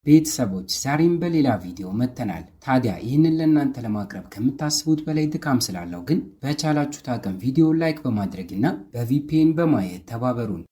ቤተሰቦች ዛሬም በሌላ ቪዲዮ መጥተናል። ታዲያ ይህንን ለእናንተ ለማቅረብ ከምታስቡት በላይ ድካም ስላለው ግን በቻላችሁት አቅም ቪዲዮ ላይክ በማድረግና በቪፒኤን በማየት ተባበሩን።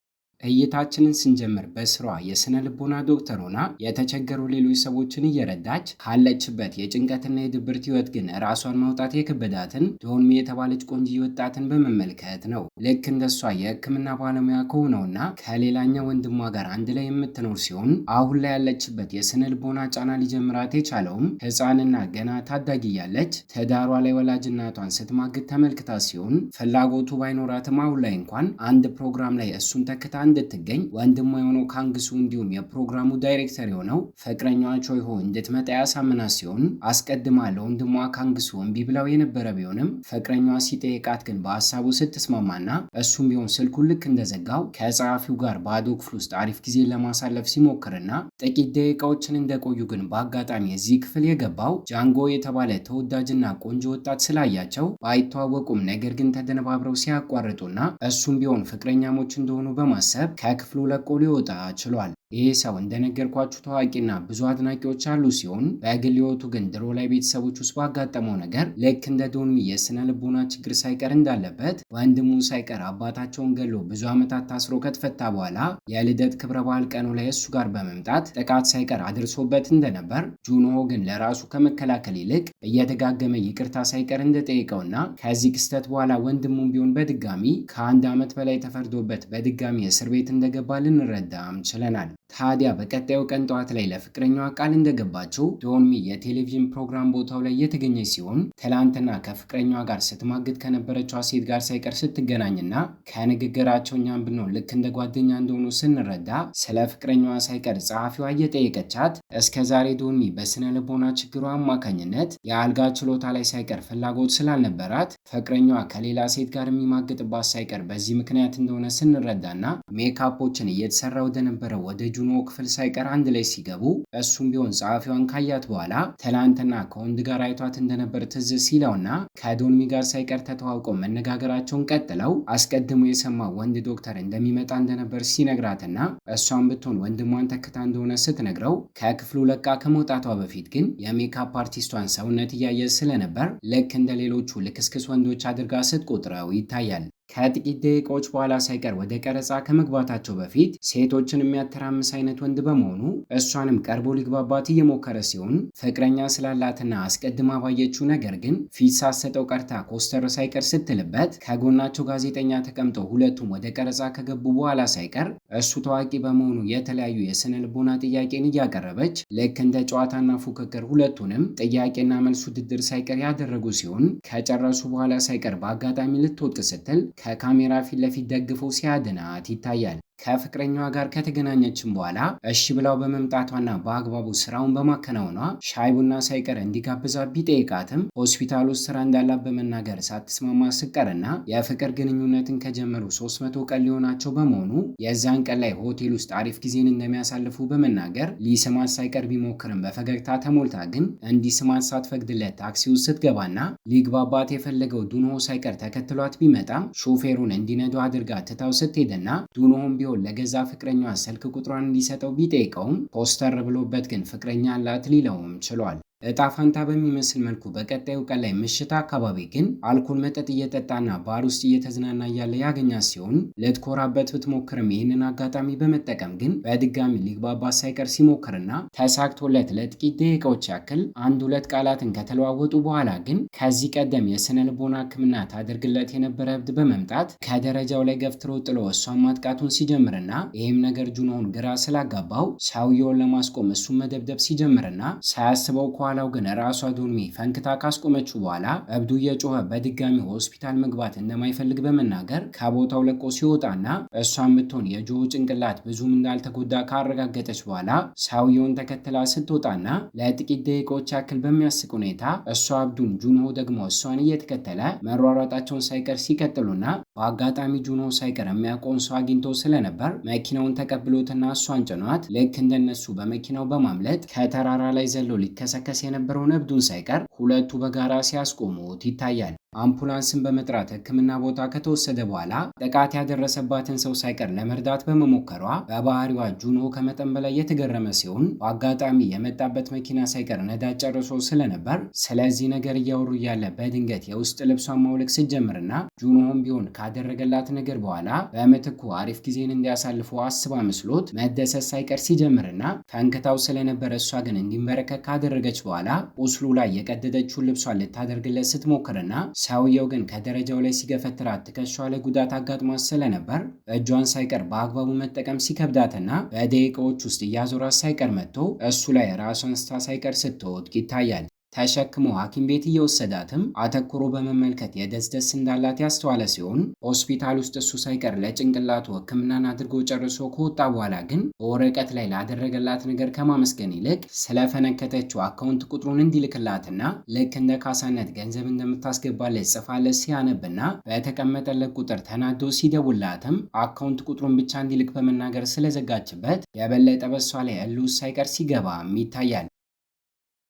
እይታችንን ስንጀምር በስሯ የስነ ልቦና ዶክተር ሆና የተቸገሩ ሌሎች ሰዎችን እየረዳች ካለችበት የጭንቀትና የድብርት ህይወት ግን ራሷን ማውጣት የከበዳትን ዶንሚ የተባለች ቆንጆ ወጣትን በመመልከት ነው። ልክ እንደሷ የህክምና ባለሙያ ከሆነውና ከሌላኛው ወንድሟ ጋር አንድ ላይ የምትኖር ሲሆን አሁን ላይ ያለችበት የስነ ልቦና ጫና ሊጀምራት የቻለውም ህፃንና ገና ታዳጊ ያለች ትዳሯ ላይ ወላጅ እናቷን ስትማግጥ ተመልክታ ሲሆን ፍላጎቱ ባይኖራትም አሁን ላይ እንኳን አንድ ፕሮግራም ላይ እሱን ተክታ እንድትገኝ ወንድሟ የሆነው ካንግሱ እንዲሁም የፕሮግራሙ ዳይሬክተር የሆነው ፍቅረኛዋ ቾይሆ እንድትመጣ ያሳምናት ሲሆን አስቀድማ ለወንድሟ ካንግሱ እምቢ ብለው የነበረ ቢሆንም ፍቅረኛዋ ሲጠይቃት ግን በሀሳቡ ስትስማማና እሱም ቢሆን ስልኩን ልክ እንደዘጋው ከጸሐፊው ጋር ባዶ ክፍል ውስጥ አሪፍ ጊዜ ለማሳለፍ ሲሞክርና ጥቂት ደቂቃዎችን እንደቆዩ ግን በአጋጣሚ እዚህ ክፍል የገባው ጃንጎ የተባለ ተወዳጅና ቆንጆ ወጣት ስላያቸው ባይተዋወቁም ነገር ግን ተደነባብረው ሲያቋርጡና እሱም ቢሆን ፍቅረኛሞች እንደሆኑ በማሰብ ከክፍሉ ለቆ ሊወጣ ችሏል። ይህ ሰው እንደነገርኳችሁ ታዋቂና ብዙ አድናቂዎች አሉ ሲሆን በግል ህይወቱ ግን ድሮ ላይ ቤተሰቦች ውስጥ ባጋጠመው ነገር ልክ እንደ ዶንሚ የስነ ልቦና ችግር ሳይቀር እንዳለበት ወንድሙ ሳይቀር አባታቸውን ገሎ ብዙ ዓመታት ታስሮ ከተፈታ በኋላ የልደት ክብረ በዓል ቀኑ ላይ እሱ ጋር በመምጣት ጥቃት ሳይቀር አድርሶበት እንደነበር ጁንሆ ግን ለራሱ ከመከላከል ይልቅ እየተጋገመ ይቅርታ ሳይቀር እንደጠየቀውና ከዚህ ክስተት በኋላ ወንድሙም ቢሆን በድጋሚ ከአንድ ዓመት በላይ ተፈርዶበት በድጋሚ እስር ቤት እንደገባ ልንረዳም ችለናል። ታዲያ በቀጣዩ ቀን ጠዋት ላይ ለፍቅረኛዋ ቃል እንደገባችው ዶንሚ የቴሌቪዥን ፕሮግራም ቦታው ላይ የተገኘች ሲሆን ትላንትና ከፍቅረኛዋ ጋር ስትማግጥ ከነበረችው ሴት ጋር ሳይቀር ስትገናኝና ከንግግራቸው እኛም ብንሆን ልክ እንደ ጓደኛ እንደሆኑ ስንረዳ ስለ ፍቅረኛዋ ሳይቀር ጸሐፊዋ እየጠየቀቻት እስከዛሬ ዶንሚ በስነ ልቦና ችግሯ አማካኝነት የአልጋ ችሎታ ላይ ሳይቀር ፍላጎት ስላልነበራት ፍቅረኛዋ ከሌላ ሴት ጋር የሚማግጥባት ሳይቀር በዚህ ምክንያት እንደሆነ ስንረዳና ሜካፖችን እየተሰራ ወደነበረው ወደ ጁኖ ክፍል ሳይቀር አንድ ላይ ሲገቡ እሱም ቢሆን ጸሐፊዋን ካያት በኋላ ትላንትና ከወንድ ጋር አይቷት እንደነበር ትዝ ሲለውና ከዶንሚ ጋር ሳይቀር ተተዋውቀው መነጋገራቸውን ቀጥለው አስቀድሞ የሰማ ወንድ ዶክተር እንደሚመጣ እንደነበር ሲነግራትና እሷን ብትሆን ወንድሟን ተክታ እንደሆነ ስትነግረው ከክፍሉ ለቃ ከመውጣቷ በፊት ግን የሜካፕ አርቲስቷን ሰውነት እያየ ስለነበር ልክ እንደ ሌሎቹ ልክስክስ ወንዶች አድርጋ ስትቆጥረው ይታያል። ከጥቂት ደቂቃዎች በኋላ ሳይቀር ወደ ቀረጻ ከመግባታቸው በፊት ሴቶችን የሚያተራምስ አይነት ወንድ በመሆኑ እሷንም ቀርቦ ሊግባባት እየሞከረ ሲሆን ፍቅረኛ ስላላትና አስቀድማ ባየችው ነገር ግን ፊት ሳትሰጠው ቀርታ ኮስተር ሳይቀር ስትልበት ከጎናቸው ጋዜጠኛ ተቀምጠው ሁለቱም ወደ ቀረጻ ከገቡ በኋላ ሳይቀር እሱ ታዋቂ በመሆኑ የተለያዩ የስነ ልቦና ጥያቄን እያቀረበች ልክ እንደ ጨዋታና ፉክክር ሁለቱንም ጥያቄና መልስ ውድድር ሳይቀር ያደረጉ ሲሆን ከጨረሱ በኋላ ሳይቀር በአጋጣሚ ልትወድቅ ስትል ከካሜራ ፊት ለፊት ደግፎ ሲያድናት ይታያል። ከፍቅረኛዋ ጋር ከተገናኘችም በኋላ እሺ ብላው በመምጣቷና በአግባቡ ስራውን በማከናወኗ ሻይ ቡና ሳይቀር እንዲጋብዛት ቢጠይቃትም ሆስፒታል ውስጥ ስራ እንዳላት በመናገር ሳትስማማ ስቀርና የፍቅር ግንኙነትን ከጀመሩ 300 ቀን ሊሆናቸው በመሆኑ የዛን ቀን ላይ ሆቴል ውስጥ አሪፍ ጊዜን እንደሚያሳልፉ በመናገር ሊስማት ሳይቀር ቢሞክርም በፈገግታ ተሞልታ ግን እንዲስማት ሳትፈቅድለት ታክሲ ውስጥ ስትገባና ሊግባባት የፈለገው ዱንሆ ሳይቀር ተከትሏት ቢመጣም ሾፌሩን እንዲነዱ አድርጋ ትታው ስትሄድና ዱንሆም ቢሆን ለገዛ ፍቅረኛዋ ስልክ ቁጥሯን እንዲሰጠው ቢጠይቀውም ፖስተር ብሎበት ግን ፍቅረኛ አላት ሊለውም ችሏል። እጣ ፋንታ በሚመስል መልኩ በቀጣዩ ቀን ላይ ምሽት አካባቢ ግን አልኮል መጠጥ እየጠጣና ባር ውስጥ እየተዝናና እያለ ያገኛት ሲሆን ልትኮራበት ብትሞክርም ይህንን አጋጣሚ በመጠቀም ግን በድጋሚ ሊግባባት ሳይቀር ሲሞክርና ተሳክቶለት ለጥቂት ደቂቃዎች ያክል አንድ ሁለት ቃላትን ከተለዋወጡ በኋላ ግን ከዚህ ቀደም የስነ ልቦና ሕክምና ታደርግለት የነበረ እብድ በመምጣት ከደረጃው ላይ ገፍትሮ ጥሎ እሷን ማጥቃቱን ሲጀምርና ይህም ነገር ጁኖን ግራ ስላጋባው ሰውየውን ለማስቆም እሱን መደብደብ ሲጀምርና ሳያስበው ኋላው ግን ራሷ ዶንሚ ፈንክታ ካስቆመችው በኋላ እብዱ እየጮኸ በድጋሚ ሆስፒታል መግባት እንደማይፈልግ በመናገር ከቦታው ለቆ ሲወጣና እሷን ብትሆን የጆ ጭንቅላት ብዙም እንዳልተጎዳ ካረጋገጠች በኋላ ሰውየውን ተከትላ ስትወጣና ለጥቂት ደቂቃዎች ያክል በሚያስቅ ሁኔታ እሷ እብዱን ጁንሆ ደግሞ እሷን እየተከተለ መሯሯጣቸውን ሳይቀር ሲቀጥሉና በአጋጣሚ ጁንሆ ሳይቀር የሚያውቀውን ሰው አግኝቶ ስለነበር መኪናውን ተቀብሎትና እሷን ጭኗት ልክ እንደነሱ በመኪናው በማምለጥ ከተራራ ላይ ዘሎ ሊከሰከስ የነበረውን እብዱን ሳይቀር ሁለቱ በጋራ ሲያስቆሙት ይታያል። አምቡላንስን በመጥራት ሕክምና ቦታ ከተወሰደ በኋላ ጥቃት ያደረሰባትን ሰው ሳይቀር ለመርዳት በመሞከሯ በባህሪዋ ጁኖ ከመጠን በላይ የተገረመ ሲሆን በአጋጣሚ የመጣበት መኪና ሳይቀር ነዳጅ ጨርሶ ስለነበር ስለዚህ ነገር እያወሩ እያለ በድንገት የውስጥ ልብሷን ማውለቅ ስትጀምርና ጁኖም ቢሆን ካደረገላት ነገር በኋላ በምትኩ አሪፍ ጊዜን እንዲያሳልፉ አስባ መስሎት መደሰት ሳይቀር ሲጀምርና ፈንክታው ስለነበረ እሷ ግን እንዲንበረከክ ካደረገች በኋላ ቁስሉ ላይ የቀደደችውን ልብሷን ልታደርግለት ስትሞክርና ሰውየው ግን ከደረጃው ላይ ሲገፈትራት ትከሻዋ ላይ ጉዳት አጋጥሟት ስለነበር እጇን ሳይቀር በአግባቡ መጠቀም ሲከብዳትና በደቂቃዎች ውስጥ እያዞራት ሳይቀር መጥቶ እሱ ላይ ራሷን ስታ ሳይቀር ስትወድቅ ይታያል። ተሸክሞ ሐኪም ቤት እየወሰዳትም አተኩሮ በመመልከት የደስደስ እንዳላት ያስተዋለ ሲሆን ሆስፒታል ውስጥ እሱ ሳይቀር ለጭንቅላቱ ሕክምናን አድርጎ ጨርሶ ከወጣ በኋላ ግን በወረቀት ላይ ላደረገላት ነገር ከማመስገን ይልቅ ስለፈነከተችው አካውንት ቁጥሩን እንዲልክላትና ልክ እንደ ካሳነት ገንዘብ እንደምታስገባለት ጽፋለት ሲያነብና በተቀመጠለት ቁጥር ተናዶ ሲደውላትም አካውንት ቁጥሩን ብቻ እንዲልክ በመናገር ስለዘጋችበት የበለጠ በሷ ላይ እልህ ሳይቀር ሲገባም ይታያል።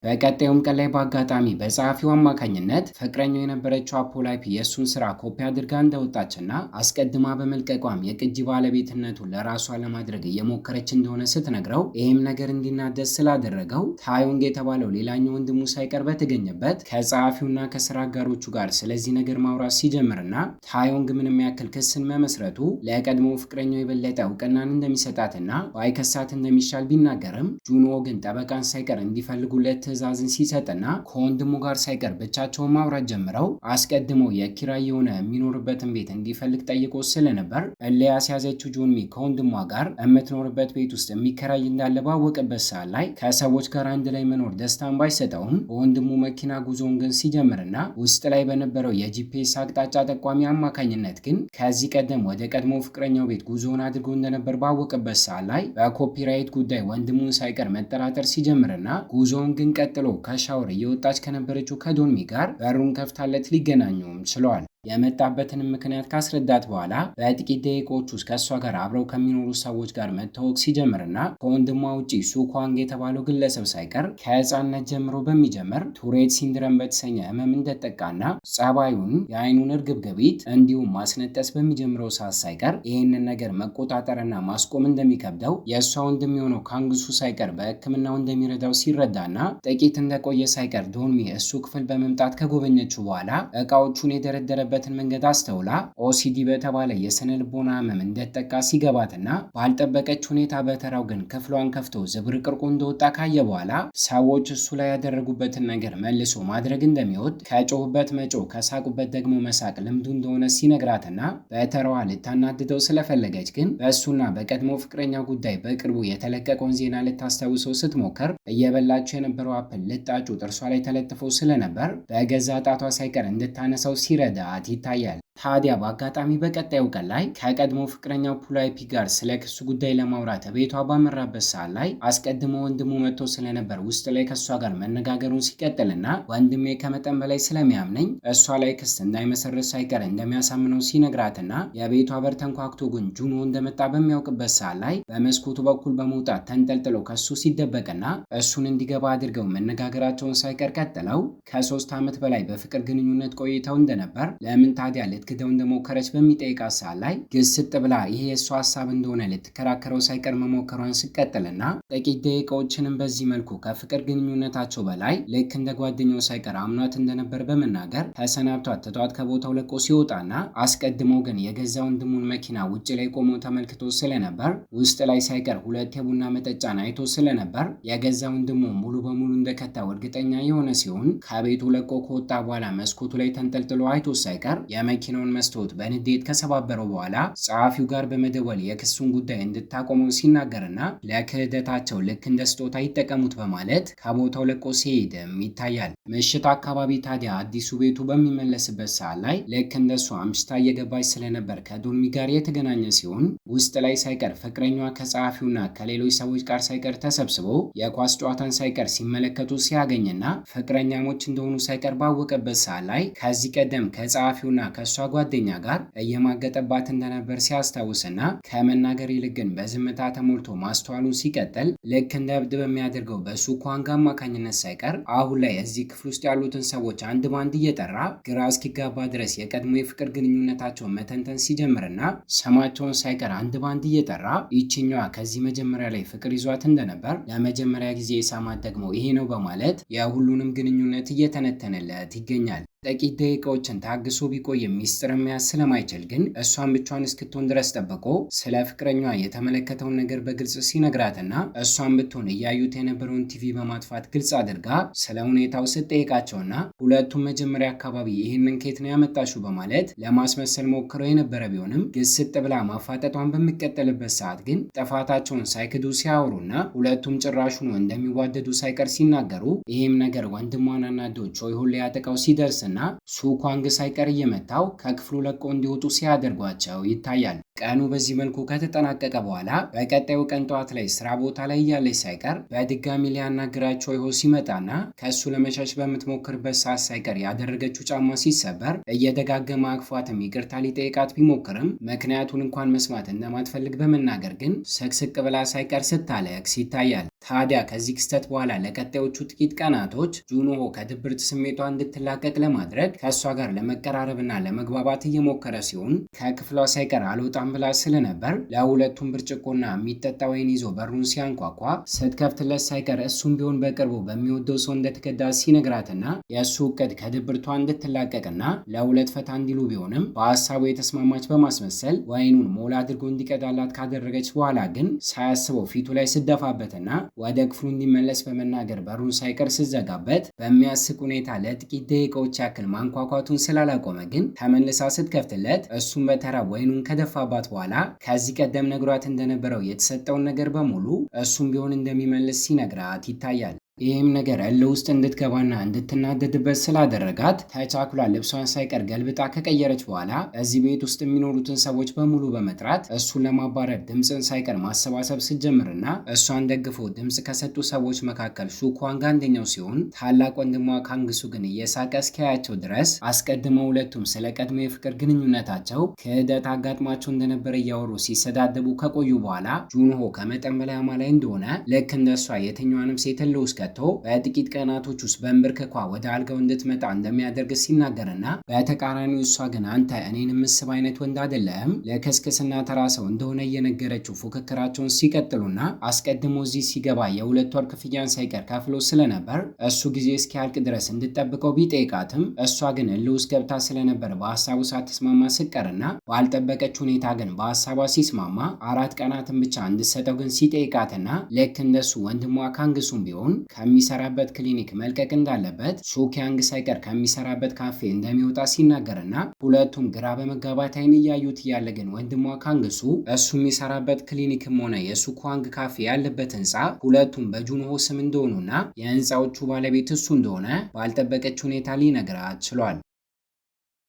በቀጣዩም ቀን ላይ በአጋጣሚ በጸሐፊው አማካኝነት ፍቅረኛው የነበረችው አፖላይፒ የእሱን ስራ ኮፒ አድርጋ እንደወጣችና አስቀድማ በመልቀቋም የቅጂ ባለቤትነቱን ለራሷ ለማድረግ እየሞከረች እንደሆነ ስትነግረው ይህም ነገር እንዲናደድ ስላደረገው ታዮንግ የተባለው ሌላኛው ወንድሙ ሳይቀር በተገኘበት ከጸሐፊውና ከስራ አጋሮቹ ጋር ስለዚህ ነገር ማውራት ሲጀምርና ታዮንግ ምንም ያክል ክስን መመስረቱ ለቀድሞ ፍቅረኛው የበለጠ እውቅናን እንደሚሰጣትና ባይከሳት እንደሚሻል ቢናገርም ጁኖ ግን ጠበቃን ሳይቀር እንዲፈልጉለት ትዕዛዝን ሲሰጥና ከወንድሙ ጋር ሳይቀር ብቻቸውን ማውራት ጀምረው አስቀድሞ የኪራይ የሆነ የሚኖርበትን ቤት እንዲፈልግ ጠይቆ ስለነበር እልህ ያስያዘችው ጆንሚ ከወንድሟ ጋር የምትኖርበት ቤት ውስጥ የሚከራይ እንዳለ ባወቀበት ሰዓት ላይ ከሰዎች ጋር አንድ ላይ መኖር ደስታን ባይሰጠውም በወንድሙ መኪና ጉዞውን ግን ሲጀምርና ውስጥ ላይ በነበረው የጂፒኤስ አቅጣጫ ጠቋሚ አማካኝነት ግን ከዚህ ቀደም ወደ ቀድሞ ፍቅረኛው ቤት ጉዞውን አድርጎ እንደነበር ባወቀበት ሰዓት ላይ በኮፒራይት ጉዳይ ወንድሙን ሳይቀር መጠራጠር ሲጀምርና ጉዞውን ግን ቀጥሎ ከሻወር እየወጣች ከነበረችው ከዶንሚ ጋር በሩን ከፍታለት ሊገናኙም ችለዋል። የመጣበትንም ምክንያት ካስረዳት በኋላ በጥቂት ደቂቃዎች ውስጥ ከእሷ ጋር አብረው ከሚኖሩ ሰዎች ጋር መታወቅ ሲጀምርና ከወንድሟ ውጪ ሱኳንግ የተባለው ግለሰብ ሳይቀር ከህፃንነት ጀምሮ በሚጀምር ቱሬት ሲንድረም በተሰኘ ህመም እንደጠቃና ጸባዩን የአይኑን እርግብግቢት እንዲሁም ማስነጠስ በሚጀምረው ሰዓት ሳይቀር ይህንን ነገር መቆጣጠርና ማስቆም እንደሚከብደው የእሷ ወንድም የሆነው ካንግሱ ሳይቀር በህክምናው እንደሚረዳው ሲረዳና ጥቂት እንደቆየ ሳይቀር ዶንሚ እሱ ክፍል በመምጣት ከጎበኘችው በኋላ እቃዎቹን የደረደረበት መንገድ አስተውላ ኦሲዲ በተባለ የስነ ልቦና ህመም እንደተጠቃ ሲገባትና ባልጠበቀች ሁኔታ በተራው ግን ክፍሏን ከፍቶ ዝብርቅርቁ እንደወጣ ካየ በኋላ ሰዎች እሱ ላይ ያደረጉበትን ነገር መልሶ ማድረግ እንደሚወድ ከጮሁበት መጮህ ከሳቁበት ደግሞ መሳቅ ልምዱ እንደሆነ ሲነግራትና በተራዋ ልታናድደው ስለፈለገች ግን በእሱና በቀድሞ ፍቅረኛ ጉዳይ በቅርቡ የተለቀቀውን ዜና ልታስታውሰው ስትሞክር እየበላቸው የነበረው አፕል ልጣጩ ጥርሷ ላይ ተለጥፎ ስለነበር በገዛ ጣቷ ሳይቀር እንድታነሳው ሲረዳት ይታያል። ታዲያ በአጋጣሚ በቀጣዩ ቀን ላይ ከቀድሞ ፍቅረኛው ፑላይፒ ጋር ስለ ክሱ ጉዳይ ለማውራት ቤቷ ባመራበት ሰዓት ላይ አስቀድሞ ወንድሙ መጥቶ ስለነበር ውስጥ ላይ ከእሷ ጋር መነጋገሩን ሲቀጥልና ወንድሜ ከመጠን በላይ ስለሚያምነኝ እሷ ላይ ክስ እንዳይመሰረት ሳይቀር እንደሚያሳምነው ሲነግራትና የቤቷ በር ተንኳክቶ ግን ጁኖ እንደመጣ በሚያውቅበት ሰዓት ላይ በመስኮቱ በኩል በመውጣት ተንጠልጥሎ ከሱ ሲደበቅና እሱን እንዲገባ አድርገው መነጋገራቸውን ሳይቀር ቀጥለው ከ3 ዓመት በላይ በፍቅር ግንኙነት ቆይተው እንደነበር ለምን ታዲያ ልትክደው እንደሞከረች በሚጠይቃት ሰዓት ላይ ግስጥ ብላ ይሄ የእሷ ሀሳብ እንደሆነ ልትከራከረው ሳይቀር መሞከሯን ስቀጥልና ጥቂት ደቂቃዎችንም በዚህ መልኩ ከፍቅር ግንኙነታቸው በላይ ልክ እንደ ጓደኛው ሳይቀር አምኗት እንደነበር በመናገር ተሰናብቷት ትቷት ከቦታው ለቆ ሲወጣና አስቀድሞ ግን የገዛ ወንድሙን መኪና ውጭ ላይ ቆሞ ተመልክቶ ስለነበር ውስጥ ላይ ሳይቀር 2 የቡና መጠጫን አይቶ ስለነበር የገዛ ወንድሙ ሙሉ በሙሉ እንደከታው እርግጠኛ የሆነ ሲሆን ከቤቱ ለቆ ከወጣ በኋላ መስኮቱ ላይ ተንጠልጥሎ አይቶ ሳይቀር የመኪናውን መስታወት በንዴት ከሰባበረው በኋላ ጸሐፊው ጋር በመደወል የክሱን ጉዳይ እንድታቆመው ሲናገርና ለክህደታቸው ልክ እንደ ስጦታ ይጠቀሙት በማለት ከቦታው ለቆ ሲሄድም ይታያል። ምሽት አካባቢ ታዲያ አዲሱ ቤቱ በሚመለስበት ሰዓት ላይ ልክ እንደሱ አምሽታ እየገባች ስለነበር ከዶንሚ ጋር የተገናኘ ሲሆን ውስጥ ላይ ሳይቀር ፍቅረኛዋ ከጸሐፊውና ከሌሎች ሰዎች ጋር ሳይቀር ተሰብስቦ የኳስ ጨዋታን ሳይቀር ሲመለከቱ ሲያገኝና ፍቅረኛሞች እንደሆኑ ሳይቀር ባወቀበት ሰዓት ላይ ከዚህ ቀደም ከጸሐፊውና ከእሷ ጓደኛ ጋር እየማገጠባት እንደነበር ሲያስታውስና ከመናገር ይልቅ ግን በዝምታ ተሞልቶ ማስተዋሉን ሲቀጥል ልክ እንደ እብድ በሚያደርገው በሱ ኳንግ አማካኝነት ሳይቀር አሁን ላይ እዚህ ክፍል ውስጥ ያሉትን ሰዎች አንድ ባንድ እየጠራ ግራ እስኪጋባ ድረስ የቀድሞ የፍቅር ግንኙነታቸውን መተንተን ሲጀምርና ስማቸውን ሳይቀር አንድ ባንድ እየጠራ ይችኛዋ ከዚህ መጀመሪያ ላይ ፍቅር ይዟት እንደነበር ለመጀመሪያ ጊዜ የሳማት ደግሞ ይሄ ነው በማለት የሁሉንም ግንኙነት እየተነተነለት ይገኛል። ጥቂት ደቂቃዎችን ታግሶ ቢቆይ ሚስጥር መያዝ ስለማይችል ግን እሷን ብቻዋን እስክትሆን ድረስ ጠብቆ ስለ ፍቅረኛዋ የተመለከተውን ነገር በግልጽ ሲነግራትና እሷን ብትሆን እያዩት የነበረውን ቲቪ በማጥፋት ግልጽ አድርጋ ስለ ሁኔታው ስትጠይቃቸውና ሁለቱም መጀመሪያ አካባቢ ይህንን ከየት ነው ያመጣሽው በማለት ለማስመሰል ሞክረው የነበረ ቢሆንም ግስጥ ብላ ማፋጠጧን በሚቀጥልበት ሰዓት ግን ጥፋታቸውን ሳይክዱ ሲያወሩና ሁለቱም ጭራሹኑ እንደሚዋደዱ ሳይቀር ሲናገሩ ይህም ነገር ወንድሟን አናዶ ቾይሆን ሊያጠቃው ሲደርስና ሱ ኳንግ ሳይቀር እየመታው ከክፍሉ ለቆ እንዲወጡ ሲያደርጓቸው ይታያል። ቀኑ በዚህ መልኩ ከተጠናቀቀ በኋላ በቀጣዩ ቀን ጠዋት ላይ ስራ ቦታ ላይ እያለች ሳይቀር በድጋሚ ሊያናግራቸው ቾይሆ ሲመጣና ከሱ ለመሸሽ በምትሞክርበት ሰዓት ሳይቀር ያደረገችው ጫማ ሲሰበር እየደጋገመ አቅፏትም ይቅርታ ሊጠይቃት ቢሞክርም ምክንያቱን እንኳን መስማት እንደማትፈልግ በመናገር ግን ስቅስቅ ብላ ሳይቀር ስታለቅስ ይታያል። ታዲያ ከዚህ ክስተት በኋላ ለቀጣዮቹ ጥቂት ቀናቶች ጁንሆ ከድብርት ስሜቷ እንድትላቀቅ ለማድረግ ከእሷ ጋር ለመቀራረብና ለመግባባት እየሞከረ ሲሆን ከክፍሏ ሳይቀር አልወጣም ብላ ስለነበር ለሁለቱም ብርጭቆና የሚጠጣ ወይን ይዞ በሩን ሲያንኳኳ ስትከፍትለት ሳይቀር እሱም ቢሆን በቅርቡ በሚወደው ሰው እንደተከዳ ሲነግራትና የእሱ እቅድ ከድብርቷ እንድትላቀቅና ለሁለት ፈታ እንዲሉ ቢሆንም በሀሳቡ የተስማማች በማስመሰል ወይኑን ሞላ አድርጎ እንዲቀዳላት ካደረገች በኋላ ግን ሳያስበው ፊቱ ላይ ስደፋበትና ወደ ክፍሉ እንዲመለስ በመናገር በሩን ሳይቀር ስዘጋበት በሚያስቅ ሁኔታ ለጥቂት ደቂቃዎች ያክል ማንኳኳቱን ስላላቆመ ግን ተመልሳ ስትከፍትለት እሱም በተራ ወይኑን ከደፋባት በኋላ ከዚህ ቀደም ነግሯት እንደነበረው የተሰጠውን ነገር በሙሉ እሱም ቢሆን እንደሚመልስ ሲነግራት ይታያል። ይህም ነገር እልህ ውስጥ እንድትገባና እንድትናደድበት ስላደረጋት ተቻኩላ ልብሷን ሳይቀር ገልብጣ ከቀየረች በኋላ እዚህ ቤት ውስጥ የሚኖሩትን ሰዎች በሙሉ በመጥራት እሱን ለማባረር ድምፅን ሳይቀር ማሰባሰብ ስትጀምርና እሷን ደግፎ ድምፅ ከሰጡ ሰዎች መካከል ሹ ኳንግ አንደኛው ሲሆን ታላቅ ወንድሟ ካንግሱ ግን እየሳቀ እስኪያያቸው ድረስ አስቀድመው ሁለቱም ስለ ቀድሞ የፍቅር ግንኙነታቸው ክህደት አጋጥሟቸው እንደነበረ እያወሩ ሲሰዳደቡ ከቆዩ በኋላ ጁንሆ ከመጠን በላይ አማላይ እንደሆነ ልክ እንደሷ የትኛዋንም ሴት እልህ ውስጥ በጥቂት ቀናቶች ውስጥ በእንብርክኳ ወደ አልጋው እንድትመጣ እንደሚያደርግ ሲናገርና በተቃራኒው እሷ ግን አንተ እኔን ምስብ አይነት ወንድ አይደለም ለከስከስና ተራ ሰው እንደሆነ እየነገረችው ፉክክራቸውን ሲቀጥሉና አስቀድሞ እዚህ ሲገባ የሁለት ወር ክፍያን ሳይቀር ከፍሎ ስለነበር እሱ ጊዜ እስኪያልቅ ድረስ እንድጠብቀው ቢጠይቃትም እሷ ግን እልህ ውስጥ ገብታ ስለነበር በሀሳቡ ሳትስማማ ስቀርና ባልጠበቀች ሁኔታ ግን በሀሳቧ ሲስማማ 4 ቀናትን ብቻ እንድትሰጠው ግን ሲጠይቃትና ልክ እንደሱ ወንድሟ ካንግሱም ቢሆን ከሚሰራበት ክሊኒክ መልቀቅ እንዳለበት ሾኪያንግ ሳይቀር ከሚሰራበት ካፌ እንደሚወጣ ሲናገርና ሁለቱም ግራ በመጋባት አይን እያዩት እያለ ግን ወንድሟ ካንግሱ እሱ የሚሰራበት ክሊኒክም ሆነ የሱ ኳንግ ካፌ ያለበት ህንፃ ሁለቱም በጁንሆ ስም እንደሆኑና የህንፃዎቹ ባለቤት እሱ እንደሆነ ባልጠበቀች ሁኔታ ሊነግራት ችሏል።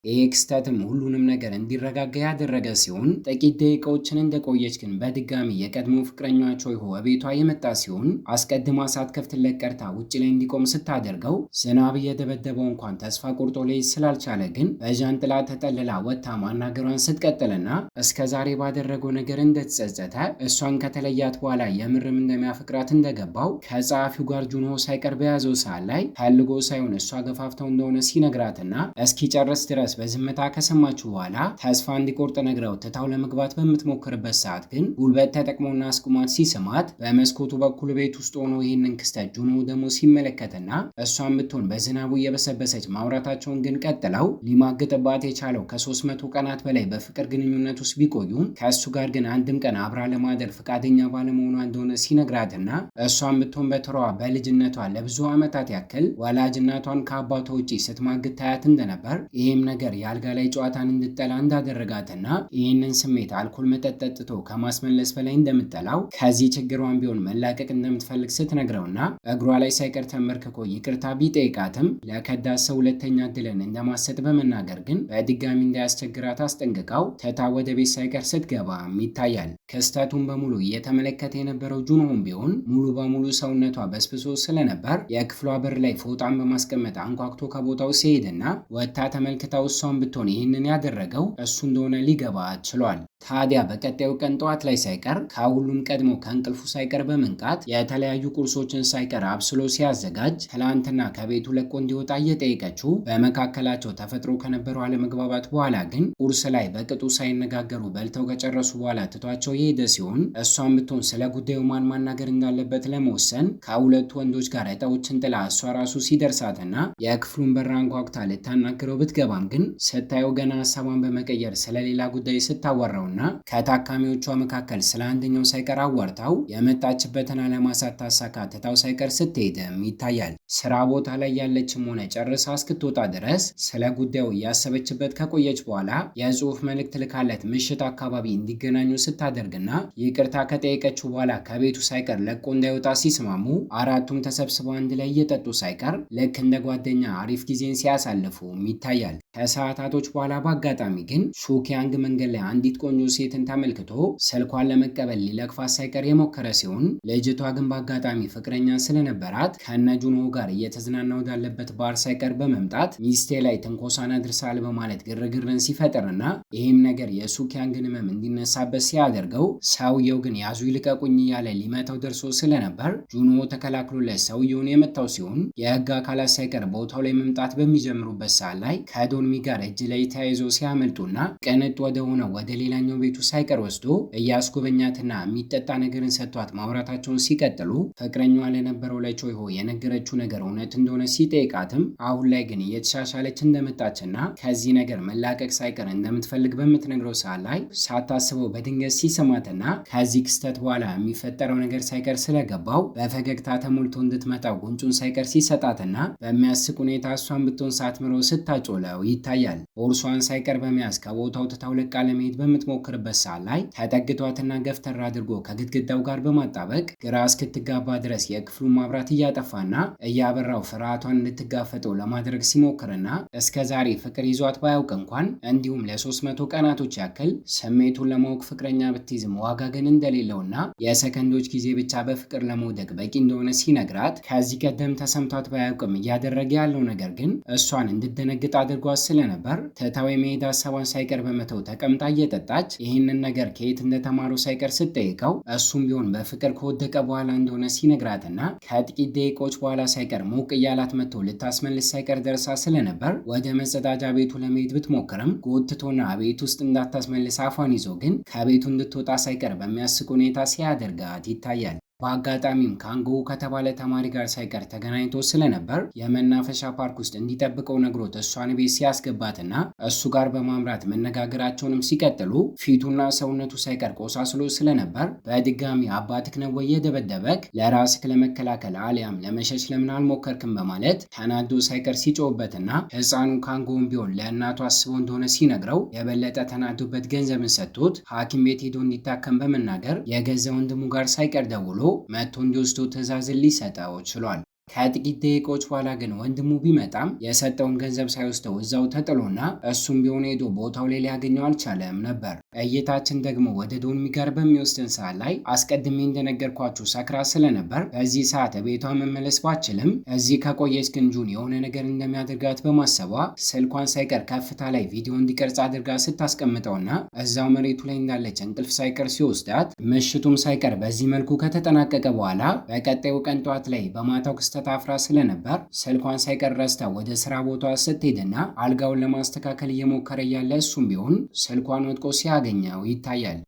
ይህ ክስተትም ሁሉንም ነገር እንዲረጋጋ ያደረገ ሲሆን ጥቂት ደቂቃዎችን እንደቆየች ግን በድጋሚ የቀድሞ ፍቅረኛዋ ቾይሆ ቤቷ የመጣ ሲሆን አስቀድማ ሳትከፍትለት ቀርታ ውጭ ላይ እንዲቆም ስታደርገው ዝናብ እየደበደበው እንኳን ተስፋ ቆርጦ ሊይዝ ስላልቻለ ግን በዣንጥላ ተጠልላ ወጥታ ማናገሯን ስትቀጥልና እስከ ዛሬ ባደረገው ነገር እንደተጸጸተ እሷን ከተለያት በኋላ የምርም እንደሚያፈቅራት እንደገባው ከጸሐፊው ጋር ጁንሆ ሳይቀር በያዘው ሰዓት ላይ ፈልጎ ሳይሆን እሷ ገፋፍተው እንደሆነ ሲነግራትና እስኪጨርስ ድረስ በዝምታ ከሰማችሁ በኋላ ተስፋ እንዲቆርጥ ነግረው ትታው ለመግባት በምትሞክርበት ሰዓት ግን ጉልበት ተጠቅሞና አስቁማት ሲስማት በመስኮቱ በኩል ቤት ውስጥ ሆኖ ይህንን ክስተት ጁንሆ ደግሞ ሲመለከትና እሷን ብትሆን በዝናቡ እየበሰበሰች ማውራታቸውን ግን ቀጥለው ሊማግጥባት የቻለው ከ300 ቀናት በላይ በፍቅር ግንኙነት ውስጥ ቢቆዩም ከእሱ ጋር ግን አንድም ቀን አብራ ለማደር ፈቃደኛ ባለመሆኗ እንደሆነ ሲነግራትና እሷን ብትሆን በተሯ በልጅነቷ ለብዙ ዓመታት ያክል ወላጅ እናቷን ከአባቷ ውጪ ስትማግጥ ታያት እንደነበር ይህም ነገር የአልጋ ላይ ጨዋታን እንድጠላ እንዳደረጋትና ይህንን ስሜት አልኮል መጠጥ ጠጥቶ ከማስመለስ በላይ እንደምጠላው ከዚህ ችግሯን ቢሆን መላቀቅ እንደምትፈልግ ስትነግረውና እግሯ ላይ ሳይቀር ተንበርክኮ ይቅርታ ቢጠይቃትም ለከዳት ሰው ሁለተኛ እድልን እንደማሰጥ በመናገር ግን በድጋሚ እንዳያስቸግራት አስጠንቅቃው ተታ ወደ ቤት ሳይቀር ስትገባም ይታያል። ክስተቱን በሙሉ እየተመለከተ የነበረው ጁንሆም ቢሆን ሙሉ በሙሉ ሰውነቷ በስብሶ ስለነበር የክፍሏ በር ላይ ፎጣን በማስቀመጥ አንኳኩቶ ከቦታው ሲሄድና ወታ ተመልክታው እሷን ብትሆን ይህንን ያደረገው እሱ እንደሆነ ሊገባ ችሏል። ታዲያ በቀጣዩ ቀን ጠዋት ላይ ሳይቀር ከሁሉም ቀድሞ ከእንቅልፉ ሳይቀር በመንቃት የተለያዩ ቁርሶችን ሳይቀር አብስሎ ሲያዘጋጅ ትላንትና ከቤቱ ለቆ እንዲወጣ እየጠየቀችው በመካከላቸው ተፈጥሮ ከነበረው አለመግባባት በኋላ ግን ቁርስ ላይ በቅጡ ሳይነጋገሩ በልተው ከጨረሱ በኋላ ትቷቸው የሄደ ሲሆን እሷን ብትሆን ስለ ጉዳዩ ማን ማናገር እንዳለበት ለመወሰን ከሁለቱ ወንዶች ጋር እጣዎችን ጥላ እሷ ራሱ ሲደርሳትና የክፍሉን በር አንኳኩታ ልታናግረው ብትገባም ግን ስታየው ገና ሀሳቧን በመቀየር ስለሌላ ጉዳይ ስታወራው ከታካሚዎቿ መካከል ስለ አንደኛው ሳይቀር አዋርታው የመጣችበትን ዓላማ ሳታሳካ ትታው ሳይቀር ስትሄድም ይታያል። ስራ ቦታ ላይ ያለችም ሆነ ጨርሳ እስክትወጣ ድረስ ስለ ጉዳዩ እያሰበችበት ከቆየች በኋላ የጽሑፍ መልእክት ልካለት ምሽት አካባቢ እንዲገናኙ ስታደርግና ይቅርታ ከጠየቀችው በኋላ ከቤቱ ሳይቀር ለቆ እንዳይወጣ ሲስማሙ አራቱም ተሰብስበው አንድ ላይ እየጠጡ ሳይቀር ልክ እንደ ጓደኛ አሪፍ ጊዜን ሲያሳልፉም ይታያል። ከሰዓታቶች በኋላ በአጋጣሚ ግን ሹኪያንግ መንገድ ላይ አንዲት ቆንጆ ሴትን ተመልክቶ ስልኳን ለመቀበል ሊለክፋት ሳይቀር የሞከረ ሲሆን ልጅቷ ግን በአጋጣሚ ፍቅረኛ ስለነበራት ከነ ጁኖ ጋር እየተዝናና ወዳለበት ባር ሳይቀር በመምጣት ሚስቴ ላይ ትንኮሳን አድርሳል በማለት ግርግርን ሲፈጥርና ይህም ነገር የሱኪያንግን ህመም እንዲነሳበት ሲያደርገው ሰውየው ግን ያዙ ይልቀቁኝ እያለ ሊመታው ደርሶ ስለነበር ጁኖ ተከላክሎለት ሰውየውን የመታው ሲሆን የህግ አካላት ሳይቀር ቦታው ላይ መምጣት በሚጀምሩበት ሰዓት ላይ ከዶንሚ ጋር እጅ ላይ ተያይዞ ሲያመልጡና ቅንጥ ወደሆነ ወደ ሌላኛው ቤቱ ሳይቀር ወስዶ እያስጎበኛትና የሚጠጣ ነገርን ሰጥቷት ማውራታቸውን ሲቀጥሉ ፍቅረኛዋ ለነበረው ለቾይሆ የነገረችው ነገር እውነት እንደሆነ ሲጠይቃትም አሁን ላይ ግን እየተሻሻለች እንደመጣችና ከዚህ ነገር መላቀቅ ሳይቀር እንደምትፈልግ በምትነግረው ሰዓት ላይ ሳታስበው በድንገት ሲሰማትና ከዚህ ክስተት በኋላ የሚፈጠረው ነገር ሳይቀር ስለገባው በፈገግታ ተሞልቶ እንድትመጣው ጉንጩን ሳይቀር ሲሰጣትና በሚያስቅ ሁኔታ እሷን ብትሆን ሳትምረው ስታጮለው ይታያል። ቦርሷን ሳይቀር በመያዝ ከቦታው ትታው ለቃ ለመሄድ በምትሞክርበት ሰዓት ላይ ተጠግቷትና ገፍተር አድርጎ ከግድግዳው ጋር በማጣበቅ ግራ እስክትጋባ ድረስ የክፍሉን ማብራት እያጠፋና እያበራው ፍርሃቷን እንድትጋፈጠው ለማድረግ ሲሞክርና እስከዛሬ ፍቅር ይዟት ባያውቅ እንኳን እንዲሁም ለ300 ቀናቶች ያክል ስሜቱን ለማወቅ ፍቅረኛ ብትይዝም ዋጋ ግን እንደሌለውና የሰከንዶች ጊዜ ብቻ በፍቅር ለመውደቅ በቂ እንደሆነ ሲነግራት ከዚህ ቀደም ተሰምቷት ባያውቅም እያደረገ ያለው ነገር ግን እሷን እንድደነግጥ አድርጓት ስለነበር ትታው የመሄድ ሀሳቧን ሳይቀር በመተው ተቀምጣ እየጠጣች ይህንን ነገር ከየት እንደተማሩ ሳይቀር ስትጠይቀው እሱም ቢሆን በፍቅር ከወደቀ በኋላ እንደሆነ ሲነግራትና ከጥቂት ደቂቆች በኋላ ሳይቀር ሞቅ እያላት መጥቶ ልታስመልስ ሳይቀር ደርሳ ስለነበር ወደ መጸዳጃ ቤቱ ለመሄድ ብትሞክርም ጎትቶና ቤት ውስጥ እንዳታስመልስ አፏን ይዞ ግን ከቤቱ እንድትወጣ ሳይቀር በሚያስቅ ሁኔታ ሲያደርጋት ይታያል። በአጋጣሚም ካንጎ ከተባለ ተማሪ ጋር ሳይቀር ተገናኝቶ ስለነበር የመናፈሻ ፓርክ ውስጥ እንዲጠብቀው ነግሮት እሷን ቤት ሲያስገባትና እሱ ጋር በማምራት መነጋገራቸውንም ሲቀጥሉ ፊቱና ሰውነቱ ሳይቀር ቆሳስሎ ስለነበር በድጋሚ አባትክ ነው ወይ የደበደበክ? ለራስክ ለመከላከል አሊያም ለመሸሽ ለምን አልሞከርክም? በማለት ተናዶ ሳይቀር ሲጮህበትና ህፃኑ ካንጎም ቢሆን ለእናቱ አስቦ እንደሆነ ሲነግረው የበለጠ ተናዶበት ገንዘብን ሰጥቶት ሐኪም ቤት ሄዶ እንዲታከም በመናገር የገዛ ወንድሙ ጋር ሳይቀር ደውሎ መጥቶ እንዲወስደው ትዕዛዝን ሊሰጠው ችሏል። ከጥቂት ደቂቃዎች በኋላ ግን ወንድሙ ቢመጣም የሰጠውን ገንዘብ ሳይወስደው እዛው ተጥሎና እሱም ቢሆን ሄዶ ቦታው ላይ ሊያገኘው አልቻለም ነበር። እይታችን ደግሞ ወደ ዶንሚ ጋር በሚወስድን ሰዓት ላይ አስቀድሜ እንደነገርኳችሁ ሰክራ ስለነበር በዚህ ሰዓት ቤቷ መመለስ ባችልም እዚህ ከቆየች ግን ጁን የሆነ ነገር እንደሚያደርጋት በማሰቧ ስልኳን ሳይቀር ከፍታ ላይ ቪዲዮ እንዲቀርጽ አድርጋ ስታስቀምጠውና እዛው መሬቱ ላይ እንዳለች እንቅልፍ ሳይቀር ሲወስዳት ምሽቱም ሳይቀር በዚህ መልኩ ከተጠናቀቀ በኋላ በቀጣዩ ቀን ጠዋት ላይ በማታው ተታፍራ ስለነበር ስልኳን ሳይቀር ረስታ ወደ ስራ ቦታ ስትሄድና አልጋውን ለማስተካከል እየሞከረ ያለ እሱም ቢሆን ስልኳን ወድቆ ሲያገኘው ይታያል።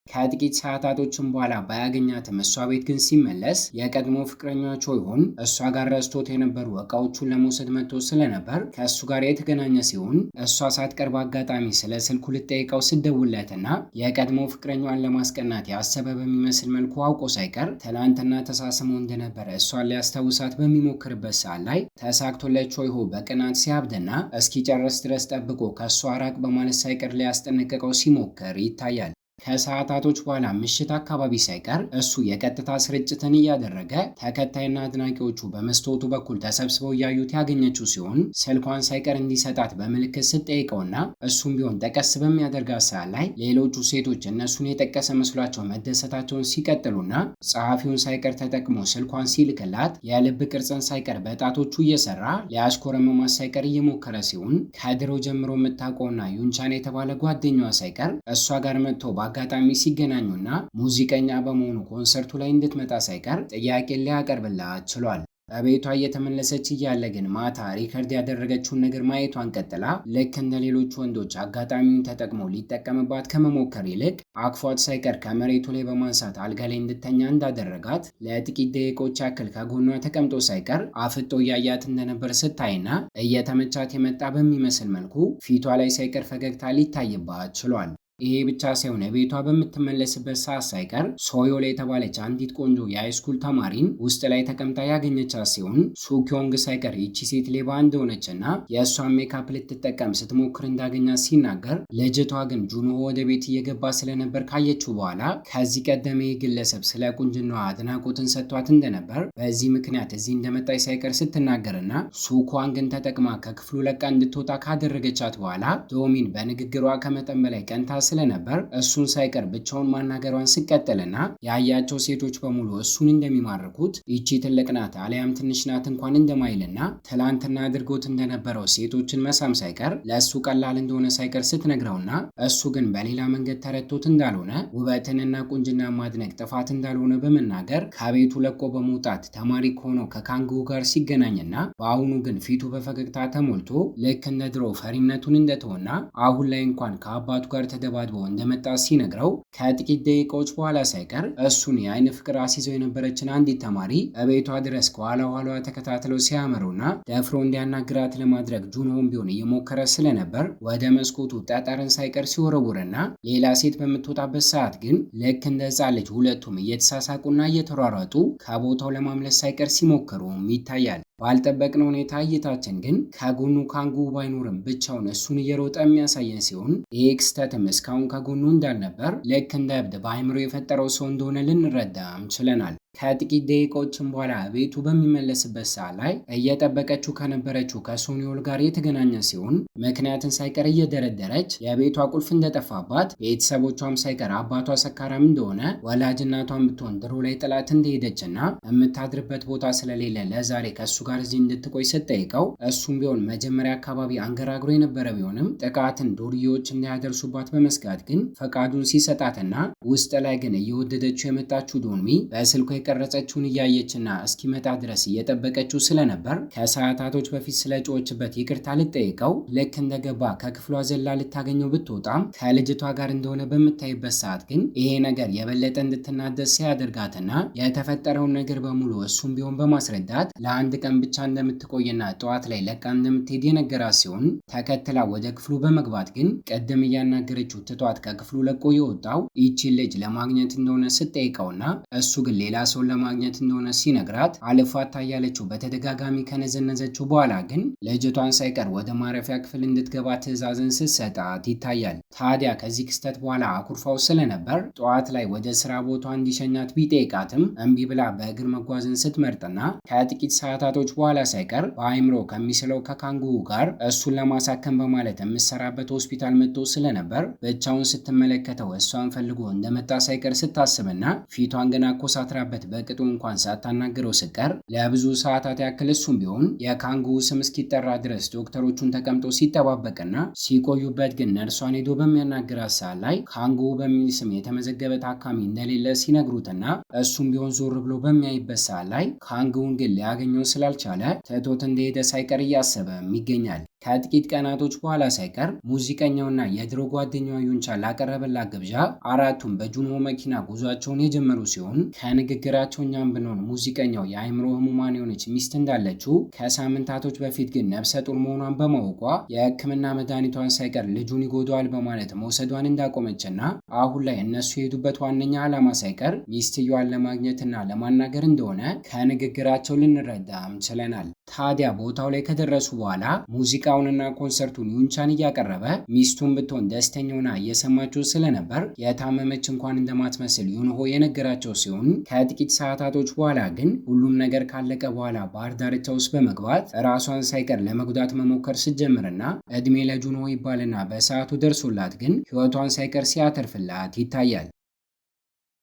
ከጥቂት ሰዓታቶችም በኋላ ባያገኛትም እሷ ቤት ግን ሲመለስ የቀድሞ ፍቅረኛዋ ቾይሆን እሷ ጋር ረስቶት የነበሩ እቃዎቹን ለመውሰድ መጥቶ ስለነበር ከእሱ ጋር የተገናኘ ሲሆን እሷ ሳትቀርብ አጋጣሚ ስለ ስልኩ ልጠይቀው ስደውለትና የቀድሞ ፍቅረኛዋን ለማስቀናት ያሰበ በሚመስል መልኩ አውቆ ሳይቀር ትላንትና ተሳስሞ እንደነበረ እሷን ሊያስታውሳት በሚሞክርበት ሰዓት ላይ ተሳክቶለት ቾይሆ በቅናት ሲያብድና እስኪጨርስ ድረስ ጠብቆ ከእሷ ራቅ በማለት ሳይቀር ሊያስጠነቅቀው ሲሞክር ይታያል። ከሰዓታቶች በኋላ ምሽት አካባቢ ሳይቀር እሱ የቀጥታ ስርጭትን እያደረገ ተከታይና አድናቂዎቹ በመስታወቱ በኩል ተሰብስበው እያዩት ያገኘችው ሲሆን ስልኳን ሳይቀር እንዲሰጣት በምልክት ስትጠይቀውና እሱም ቢሆን ጠቀስ በሚያደርጋት ሰዓት ላይ ሌሎቹ ሴቶች እነሱን የጠቀሰ መስሏቸው መደሰታቸውን ሲቀጥሉና ጸሐፊውን ሳይቀር ተጠቅሞ ስልኳን ሲልክላት የልብ ቅርጽን ሳይቀር በጣቶቹ እየሰራ ሊያሽኮረመማት ሳይቀር እየሞከረ ሲሆን ከድሮ ጀምሮ የምታውቀውና ዩንቻን የተባለ ጓደኛዋ ሳይቀር እሷ ጋር መጥቶ በአጋጣሚ ሲገናኙና ሙዚቀኛ በመሆኑ ኮንሰርቱ ላይ እንድትመጣ ሳይቀር ጥያቄ ሊያቀርብላት ችሏል። በቤቷ እየተመለሰች እያለ ግን ማታ ሪከርድ ያደረገችውን ነገር ማየቷን ቀጥላ ልክ እንደ ሌሎች ወንዶች አጋጣሚውን ተጠቅሞ ሊጠቀምባት ከመሞከር ይልቅ አቅፏት ሳይቀር ከመሬቱ ላይ በማንሳት አልጋ ላይ እንድተኛ እንዳደረጋት ለጥቂት ደቂቆች ያክል ከጎኗ ተቀምጦ ሳይቀር አፍጦ እያያት እንደነበር ስታይና እየተመቻት የመጣ በሚመስል መልኩ ፊቷ ላይ ሳይቀር ፈገግታ ሊታይባት ችሏል። ይሄ ብቻ ሳይሆን ቤቷ በምትመለስበት ሰዓት ሳይቀር ሶዮል የተባለች አንዲት ቆንጆ የሃይስኩል ተማሪን ውስጥ ላይ ተቀምጣ ያገኘቻት ሲሆን ሱኪዮንግ ሳይቀር ይቺ ሴት ሌባ እንደሆነችና የእሷን ሜካፕ ልትጠቀም ስትሞክር እንዳገኛት ሲናገር፣ ልጅቷ ግን ጁኖ ወደ ቤት እየገባ ስለነበር ካየችው በኋላ ከዚህ ቀደም ግለሰብ ስለ ቁንጅናዋ አድናቆትን ሰጥቷት እንደነበር በዚህ ምክንያት እዚህ እንደመጣች ሳይቀር ስትናገርና ሱኳንግን ተጠቅማ ከክፍሉ ለቃ እንድትወጣ ካደረገቻት በኋላ ዶሚን በንግግሯ ከመጠን በላይ ቀንታ ስለነበር እሱን ሳይቀር ብቻውን ማናገሯን ስቀጥልና ያያቸው ሴቶች በሙሉ እሱን እንደሚማርኩት ይቺ ትልቅ ናት አሊያም ትንሽ ናት እንኳን እንደማይልና ትላንትና አድርጎት እንደነበረው ሴቶችን መሳም ሳይቀር ለእሱ ቀላል እንደሆነ ሳይቀር ስትነግረውና እሱ ግን በሌላ መንገድ ተረድቶት እንዳልሆነ ውበትንና ቁንጅና ማድነቅ ጥፋት እንዳልሆነ በመናገር ከቤቱ ለቆ በመውጣት ተማሪ ከሆነው ከካንጉ ጋር ሲገናኝና በአሁኑ ግን ፊቱ በፈገግታ ተሞልቶ ልክ እንደ ድሮ ፈሪነቱን እንደተወና አሁን ላይ እንኳን ከአባቱ ጋር ተደባድቦ እንደመጣ ሲነግረው ከጥቂት ደቂቃዎች በኋላ ሳይቀር እሱን የአይን ፍቅር አስይዘው የነበረችን አንዲት ተማሪ እቤቷ ድረስ ከኋላ ኋላዋ ተከታትለው ሲያመሩና ደፍሮ እንዲያናግራት ለማድረግ ጁኖም ቢሆን እየሞከረ ስለነበር ወደ መስኮቱ ጠጠርን ሳይቀር ሲወረውርና ሌላ ሴት በምትወጣበት ሰዓት ግን ልክ እንደ ሕፃን ልጅ ሁለቱም እየተሳሳቁና እየተሯሯጡ ከቦታው ለማምለስ ሳይቀር ሲሞክሩም ይታያል። ባልጠበቅነው ሁኔታ እይታችን ግን ከጎኑ ካንጉ ባይኖርም ብቻውን እሱን እየሮጠ የሚያሳየን ሲሆን ይህ ክስተትም እስካሁን ከጎኑ እንዳልነበር ልክ እንደ እብድ በአይምሮ የፈጠረው ሰው እንደሆነ ልንረዳም ችለናል። ከጥቂት ደቂቃዎችም በኋላ ቤቱ በሚመለስበት ሰዓት ላይ እየጠበቀችው ከነበረችው ከሶኒዮል ጋር የተገናኘ ሲሆን ምክንያትን ሳይቀር እየደረደረች የቤቷ ቁልፍ እንደጠፋባት ቤተሰቦቿም ሳይቀር አባቷ ሰካራም እንደሆነ ወላጅ እናቷን ብትሆን ድሮ ላይ ጥላት እንደሄደችና የምታድርበት ቦታ ስለሌለ ለዛሬ ከእሱ ጋር እዚህ እንድትቆይ ስትጠይቀው እሱም ቢሆን መጀመሪያ አካባቢ አንገራግሮ የነበረ ቢሆንም ጥቃትን ዱርዬዎች እንዳያደርሱባት በመስጋት ግን ፈቃዱን ሲሰጣትና ውስጥ ላይ ግን እየወደደችው የመጣችው ዶንሚ በስልኩ የቀረጸችውን እያየችና እስኪመጣ ድረስ እየጠበቀችው ስለነበር ከሰዓታቶች በፊት ስለጮችበት ይቅርታ ልጠይቀው ልክ እንደገባ ከክፍሏ ዘላ ልታገኘው ብትወጣም ከልጅቷ ጋር እንደሆነ በምታይበት ሰዓት ግን ይሄ ነገር የበለጠ እንድትናደስ ሲያደርጋትና የተፈጠረውን ነገር በሙሉ እሱም ቢሆን በማስረዳት ለአንድ ቀን ብቻ እንደምትቆይና ጠዋት ላይ ለቃ እንደምትሄድ የነገራት ሲሆን ተከትላ ወደ ክፍሉ በመግባት ግን ቀደም እያናገረችው ትቷት ከክፍሉ ለቆ የወጣው ይቺን ልጅ ለማግኘት እንደሆነ ስትጠይቀውና እሱ ግን ሌላ ሰውን ለማግኘት እንደሆነ ሲነግራት አልፋታ እያለችው በተደጋጋሚ ከነዘነዘችው በኋላ ግን ልጅቷን ሳይቀር ወደ ማረፊያ ክፍል እንድትገባ ትዕዛዝን ስትሰጣት ይታያል። ታዲያ ከዚህ ክስተት በኋላ አኩርፋው ስለነበር ጠዋት ላይ ወደ ስራ ቦታ እንዲሸኛት ቢጠይቃትም እምቢ ብላ በእግር መጓዝን ስትመርጥና ከጥቂት ሰዓታቶች በኋላ ሳይቀር በአይምሮ ከሚስለው ከካንጉ ጋር እሱን ለማሳከም በማለት የምሰራበት ሆስፒታል መጥቶ ስለነበር ብቻውን ስትመለከተው እሷን ፈልጎ እንደመጣ ሳይቀር ስታስብና ፊቷን ገና ኮሳትራበት በቅጡ እንኳን ሳታናግረው ስቀር ለብዙ ሰዓታት ያክል እሱም ቢሆን የካንጉ ስም እስኪጠራ ድረስ ዶክተሮቹን ተቀምጦ ሲጠባበቅና ሲቆዩበት ግን ነርሷን ሄዶ በሚያናግራት ሰዓት ላይ ካንጉ በሚል ስም የተመዘገበ ታካሚ እንደሌለ ሲነግሩትና እሱም ቢሆን ዞር ብሎ በሚያይበት ሰዓት ላይ ካንጉን ግን ሊያገኘው ስላልቻለ ትቶት እንደሄደ ሳይቀር እያሰበም ይገኛል። ከጥቂት ቀናቶች በኋላ ሳይቀር ሙዚቀኛውና የድሮ ጓደኛዋ ዩንቻ ላቀረበላት ግብዣ አራቱም በጁኖ መኪና ጉዟቸውን የጀመሩ ሲሆን ከንግግራቸው እኛም ብንሆን ሙዚቀኛው የአእምሮ ህሙማን የሆነች ሚስት እንዳለችው ከሳምንታቶች በፊት ግን ነፍሰ ጡር መሆኗን በማወቋ የሕክምና መድኃኒቷን ሳይቀር ልጁን ይጎዳዋል በማለት መውሰዷን እንዳቆመችና አሁን ላይ እነሱ የሄዱበት ዋነኛ ዓላማ ሳይቀር ሚስትየዋን ለማግኘትና ለማናገር እንደሆነ ከንግግራቸው ልንረዳም ችለናል። ታዲያ ቦታው ላይ ከደረሱ በኋላ ሙዚቃ ሙዚቃውንና ኮንሰርቱን ዩንቻን እያቀረበ ሚስቱን ብትሆን ደስተኛ ሆና እየሰማችው ስለነበር የታመመች እንኳን እንደማትመስል ዩንሆ የነገራቸው ሲሆን ከጥቂት ሰዓታቶች በኋላ ግን ሁሉም ነገር ካለቀ በኋላ ባህር ዳርቻ ውስጥ በመግባት ራሷን ሳይቀር ለመጉዳት መሞከር ስትጀምርና እድሜ ለጁንሆ ይባልና በሰዓቱ ደርሶላት ግን ሕይወቷን ሳይቀር ሲያተርፍላት ይታያል።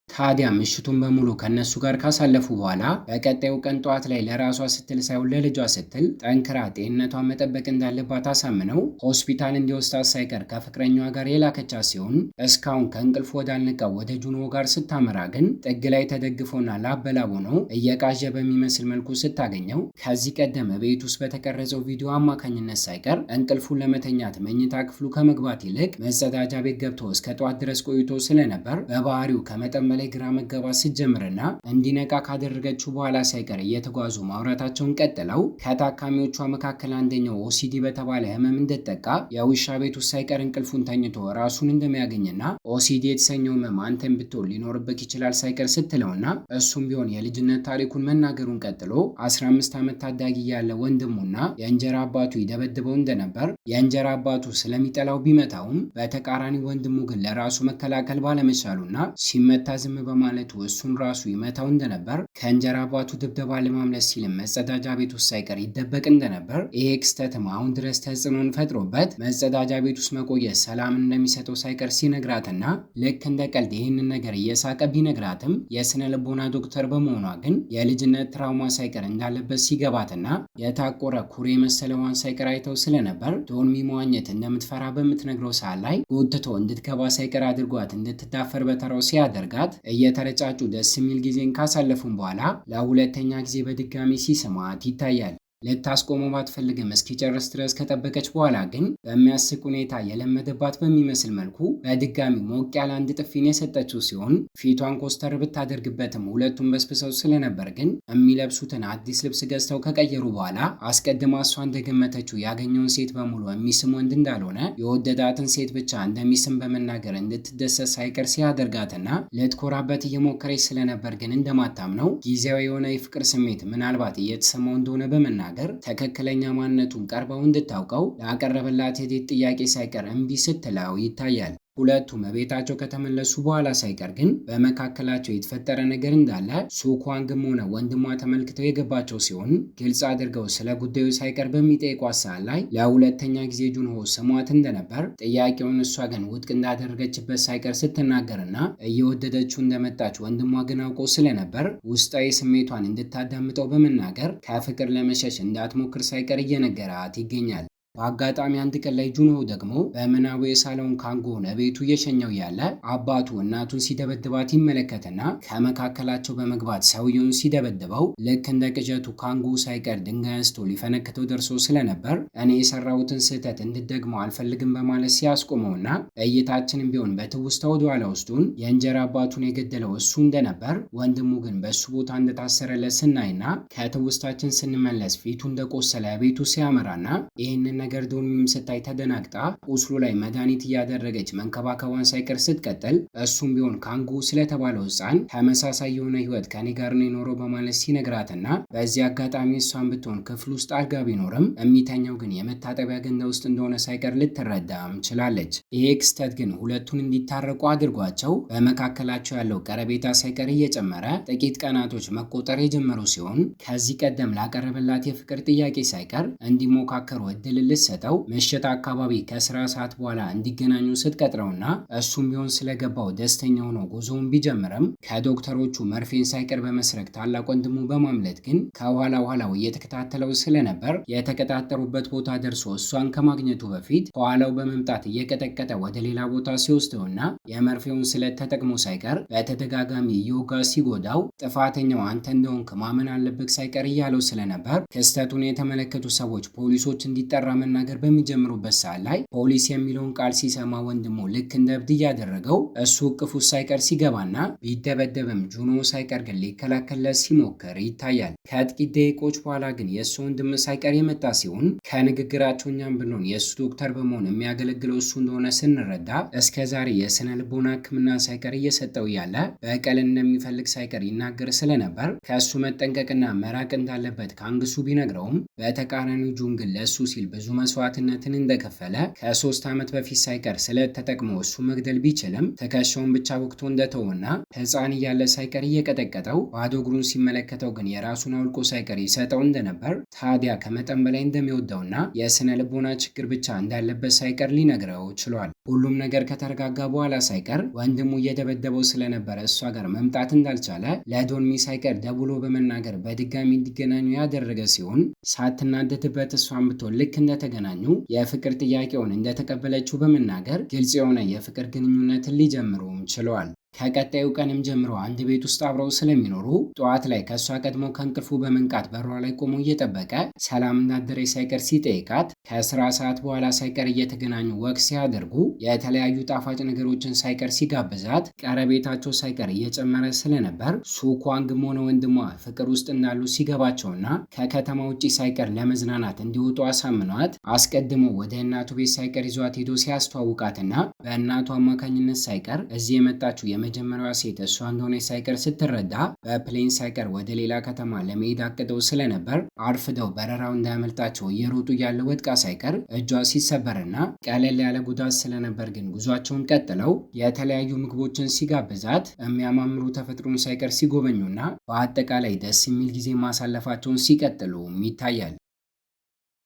ታዲያ ምሽቱን በሙሉ ከነሱ ጋር ካሳለፉ በኋላ በቀጣዩ ቀን ጠዋት ላይ ለራሷ ስትል ሳይሆን ለልጇ ስትል ጠንክራ ጤንነቷን መጠበቅ እንዳለባት አሳምነው ሆስፒታል እንዲወስዳት ሳይቀር ከፍቅረኛዋ ጋር የላከቻት ሲሆን እስካሁን ከእንቅልፍ ወዳልነቃው ወደ ጁንሆ ጋር ስታመራ ግን ጥግ ላይ ተደግፎና ላበላቦ ነው እየቃዠ በሚመስል መልኩ ስታገኘው ከዚህ ቀደም ቤት ውስጥ በተቀረጸው ቪዲዮ አማካኝነት ሳይቀር እንቅልፉን ለመተኛት መኝታ ክፍሉ ከመግባት ይልቅ መጸዳጃ ቤት ገብቶ እስከ ጠዋት ድረስ ቆይቶ ስለነበር በባህሪው ከመጠን በላይ ግራ መጋባት ስትጀምርና እንዲነቃ ካደረገችው በኋላ ሳይቀር እየተጓዙ ማውራታቸውን ቀጥለው ከታካሚዎቿ መካከል አንደኛው ኦሲዲ በተባለ ህመም እንደተጠቃ የውሻ ቤት ውስጥ ሳይቀር እንቅልፉን ተኝቶ ራሱን እንደሚያገኝና ኦሲዲ የተሰኘው ህመም አንተን ብትሆን ሊኖርበት ይችላል ሳይቀር ስትለውና እሱም ቢሆን የልጅነት ታሪኩን መናገሩን ቀጥሎ 15 ዓመት ታዳጊ ያለ ወንድሙና የእንጀራ አባቱ ይደበድበው እንደነበር የእንጀራ አባቱ ስለሚጠላው ቢመታውም በተቃራኒ ወንድሙ ግን ለራሱ መከላከል ባለመቻሉና ሲመታ ዝም በማለቱ እሱን ራሱ ይመታው እንደነበር ከእንጀራ አባቱ ድብደባ ለማምለጥ ሲልም መጸዳጃ ቤት ውስጥ ሳይቀር ይደበቅ እንደነበር ይሄ ክስተትም አሁን ድረስ ተጽዕኖን ፈጥሮበት መጸዳጃ ቤት ውስጥ መቆየት ሰላምን እንደሚሰጠው ሳይቀር ሲነግራትና ልክ እንደ ቀልድ ይህንን ነገር እየሳቀ ቢነግራትም የስነ ልቦና ዶክተር በመሆኗ ግን የልጅነት ትራውማ ሳይቀር እንዳለበት ሲገባትና የታቆረ ኩሬ መሰለዋን ሳይቀር አይተው ስለነበር ዶልሚ መዋኘት እንደምትፈራ በምትነግረው ሰዓት ላይ ጎትቶ እንድትገባ ሳይቀር አድርጓት እንድትዳፈር በተራው ሲያደርጋት እየተረጫጩ ደስ የሚል ጊዜን ካሳለፉም በኋላ ለሁለተኛ ጊዜ በድጋሚ ሲስማት ይታያል። ልታስቆመው ባትፈልግም እስኪጨርስ ድረስ ከጠበቀች በኋላ ግን በሚያስቅ ሁኔታ የለመደባት በሚመስል መልኩ በድጋሚ ሞቅ ያለ አንድ ጥፊን የሰጠችው ሲሆን ፊቷን ኮስተር ብታደርግበትም ሁለቱም በስብሰው ስለነበር ግን የሚለብሱትን አዲስ ልብስ ገዝተው ከቀየሩ በኋላ አስቀድማ እሷ እንደገመተችው ያገኘውን ሴት በሙሉ የሚስም ወንድ እንዳልሆነ የወደዳትን ሴት ብቻ እንደሚስም በመናገር እንድትደሰት ሳይቀር ሲያደርጋትና ልትኮራበት እየሞከረች ስለነበር ግን እንደማታምነው ጊዜያዊ የሆነ የፍቅር ስሜት ምናልባት እየተሰማው እንደሆነ በመናገር ትክክለኛ ማንነቱን ቀርበው እንድታውቀው ላቀረበላት የዴት ጥያቄ ሳይቀር እምቢ ስትለው ይታያል። ሁለቱም ቤታቸው ከተመለሱ በኋላ ሳይቀር ግን በመካከላቸው የተፈጠረ ነገር እንዳለ ሱኳንግም ሆነ ወንድሟ ተመልክተው የገባቸው ሲሆን ግልጽ አድርገው ስለ ጉዳዩ ሳይቀር በሚጠይቋት ሰዓት ላይ ለሁለተኛ ጊዜ ጁንሆ ስሟት እንደነበር ጥያቄውን እሷ ግን ውድቅ እንዳደረገችበት ሳይቀር ስትናገርና እየወደደችው እንደመጣች ወንድሟ ግን አውቆ ስለነበር ውስጣዊ ስሜቷን እንድታዳምጠው በመናገር ከፍቅር ለመሸሽ እንዳትሞክር ሳይቀር እየነገራት ይገኛል። በአጋጣሚ አንድ ቀን ላይ ጁንሆ ደግሞ በምናቡ የሳለውን ካንጎን ቤቱ እየሸኘው ያለ አባቱ እናቱን ሲደበድባት ይመለከትና ከመካከላቸው በመግባት ሰውየውን ሲደበድበው ልክ እንደ ቅዠቱ ካንጎ ሳይቀር ድንጋይ አንስቶ ሊፈነክተው ደርሶ ስለነበር እኔ የሰራሁትን ስህተት እንድደግመው አልፈልግም በማለት ሲያስቆመውና እይታችንም ቢሆን በትውስታ ወደኋላ ውስጡን የእንጀራ አባቱን የገደለው እሱ እንደነበር ወንድሙ ግን በእሱ ቦታ እንደታሰረለት ስናይና ከትውስታችን ስንመለስ ፊቱ እንደቆሰለ ቤቱ ሲያመራና ይህንን ነገር ዶልሚም ስታይ ተደናግጣ ቁስሉ ላይ መድኃኒት እያደረገች መንከባከቧን ሳይቀር ስትቀጥል እሱም ቢሆን ካንጉ ስለተባለው ሕፃን ተመሳሳይ የሆነ ህይወት ከኔ ጋር ነው የኖረው በማለት ሲነግራትና በዚህ አጋጣሚ እሷን ብትሆን ክፍል ውስጥ አልጋ ቢኖርም የሚተኛው ግን የመታጠቢያ ገንዳ ውስጥ እንደሆነ ሳይቀር ልትረዳም ችላለች። ይሄ ክስተት ግን ሁለቱን እንዲታረቁ አድርጓቸው በመካከላቸው ያለው ቀረቤታ ሳይቀር እየጨመረ ጥቂት ቀናቶች መቆጠር የጀመሩ ሲሆን ከዚህ ቀደም ላቀረበላት የፍቅር ጥያቄ ሳይቀር እንዲሞካከሩ እድል ልትሰጠው ምሽት አካባቢ ከስራ ሰዓት በኋላ እንዲገናኙ ስትቀጥረውና እሱም ቢሆን ስለገባው ደስተኛ ሆኖ ጉዞውን ቢጀምርም ከዶክተሮቹ መርፌን ሳይቀር በመስረቅ ታላቅ ወንድሙ በማምለጥ ግን ከኋላው እየተከታተለው ስለነበር የተቀጣጠሩበት ቦታ ደርሶ እሷን ከማግኘቱ በፊት ከኋላው በመምጣት እየቀጠቀጠ ወደ ሌላ ቦታ ሲወስደውና የመርፌውን ስለት ተጠቅሞ ሳይቀር በተደጋጋሚ እየወጋ ሲጎዳው ጥፋተኛው አንተ እንደሆንክ ማመን አለብህ ሳይቀር እያለው ስለነበር ክስተቱን የተመለከቱ ሰዎች ፖሊሶች እንዲጠራ መናገር በሚጀምሩበት ሰዓት ላይ ፖሊስ የሚለውን ቃል ሲሰማ ወንድሙ ልክ እንደ እብድ እያደረገው እሱ እቅፍ ውስጥ ሳይቀር ሲገባና ቢደበደብም ጁንሆ ሳይቀር ግን ሊከላከልለት ሲሞክር ይታያል። ከጥቂት ደቂቆች በኋላ ግን የእሱ ወንድም ሳይቀር የመጣ ሲሆን ከንግግራቸው እኛም ብንሆን የእሱ ዶክተር በመሆን የሚያገለግለው እሱ እንደሆነ ስንረዳ እስከ ዛሬ የስነ ልቦና ሕክምና ሳይቀር እየሰጠው ያለ በቀል እንደሚፈልግ ሳይቀር ይናገር ስለነበር ከእሱ መጠንቀቅና መራቅ እንዳለበት ካንግሱ ቢነግረውም በተቃራኒው ጁን ግን ለእሱ ሲል ብዙ መስዋዕትነትን እንደከፈለ ከ3 ዓመት በፊት ሳይቀር ስለት ተጠቅሞ እሱ መግደል ቢችልም ትከሻውን ብቻ ወቅቶ እንደተወና ሕፃን እያለ ሳይቀር እየቀጠቀጠው ባዶ እግሩን ሲመለከተው ግን የራሱን አውልቆ ሳይቀር ይሰጠው እንደነበር ታዲያ ከመጠን በላይ እንደሚወደውና የስነ ልቦና ችግር ብቻ እንዳለበት ሳይቀር ሊነግረው ችሏል። ሁሉም ነገር ከተረጋጋ በኋላ ሳይቀር ወንድሙ እየደበደበው ስለነበረ እሷ ጋር መምጣት እንዳልቻለ ለዶንሚ ሳይቀር ደውሎ በመናገር በድጋሚ እንዲገናኙ ያደረገ ሲሆን ሳትናደድበት እሷን ብትሆን ልክ እንደተገናኙ የፍቅር ጥያቄውን እንደተቀበለችው በመናገር ግልጽ የሆነ የፍቅር ግንኙነትን ሊጀምሩም ችለዋል። ከቀጣዩ ቀንም ጀምሮ አንድ ቤት ውስጥ አብረው ስለሚኖሩ ጠዋት ላይ ከእሷ ቀድሞ ከእንቅልፉ በመንቃት በሯ ላይ ቆሞ እየጠበቀ ሰላም እንዳደረች ሳይቀር ሲጠይቃት ከስራ ሰዓት በኋላ ሳይቀር እየተገናኙ ወቅ ሲያደርጉ የተለያዩ ጣፋጭ ነገሮችን ሳይቀር ሲጋብዛት ቀረቤታቸው ሳይቀር እየጨመረ ስለነበር ሱኳንግም ሆነ ወንድሟ ፍቅር ውስጥ እንዳሉ ሲገባቸውና ከከተማ ውጭ ሳይቀር ለመዝናናት እንዲወጡ አሳምኗት አስቀድሞ ወደ እናቱ ቤት ሳይቀር ይዟት ሄዶ ሲያስተዋውቃትና በእናቱ አማካኝነት ሳይቀር እዚህ የመጣችው የመጀመሪያዋ ሴት እሷ እንደሆነ ሳይቀር ስትረዳ በፕሌን ሳይቀር ወደ ሌላ ከተማ ለመሄድ አቅደው ስለነበር አርፍደው በረራው እንዳያመልጣቸው እየሮጡ ያለ ወድቃ ሳይቀር እጇ ሲሰበርና ቀለል ያለ ጉዳት ስለነበር ግን ጉዟቸውን ቀጥለው የተለያዩ ምግቦችን ሲጋብዛት የሚያማምሩ ተፈጥሮን ሳይቀር ሲጎበኙና በአጠቃላይ ደስ የሚል ጊዜ ማሳለፋቸውን ሲቀጥሉም ይታያል።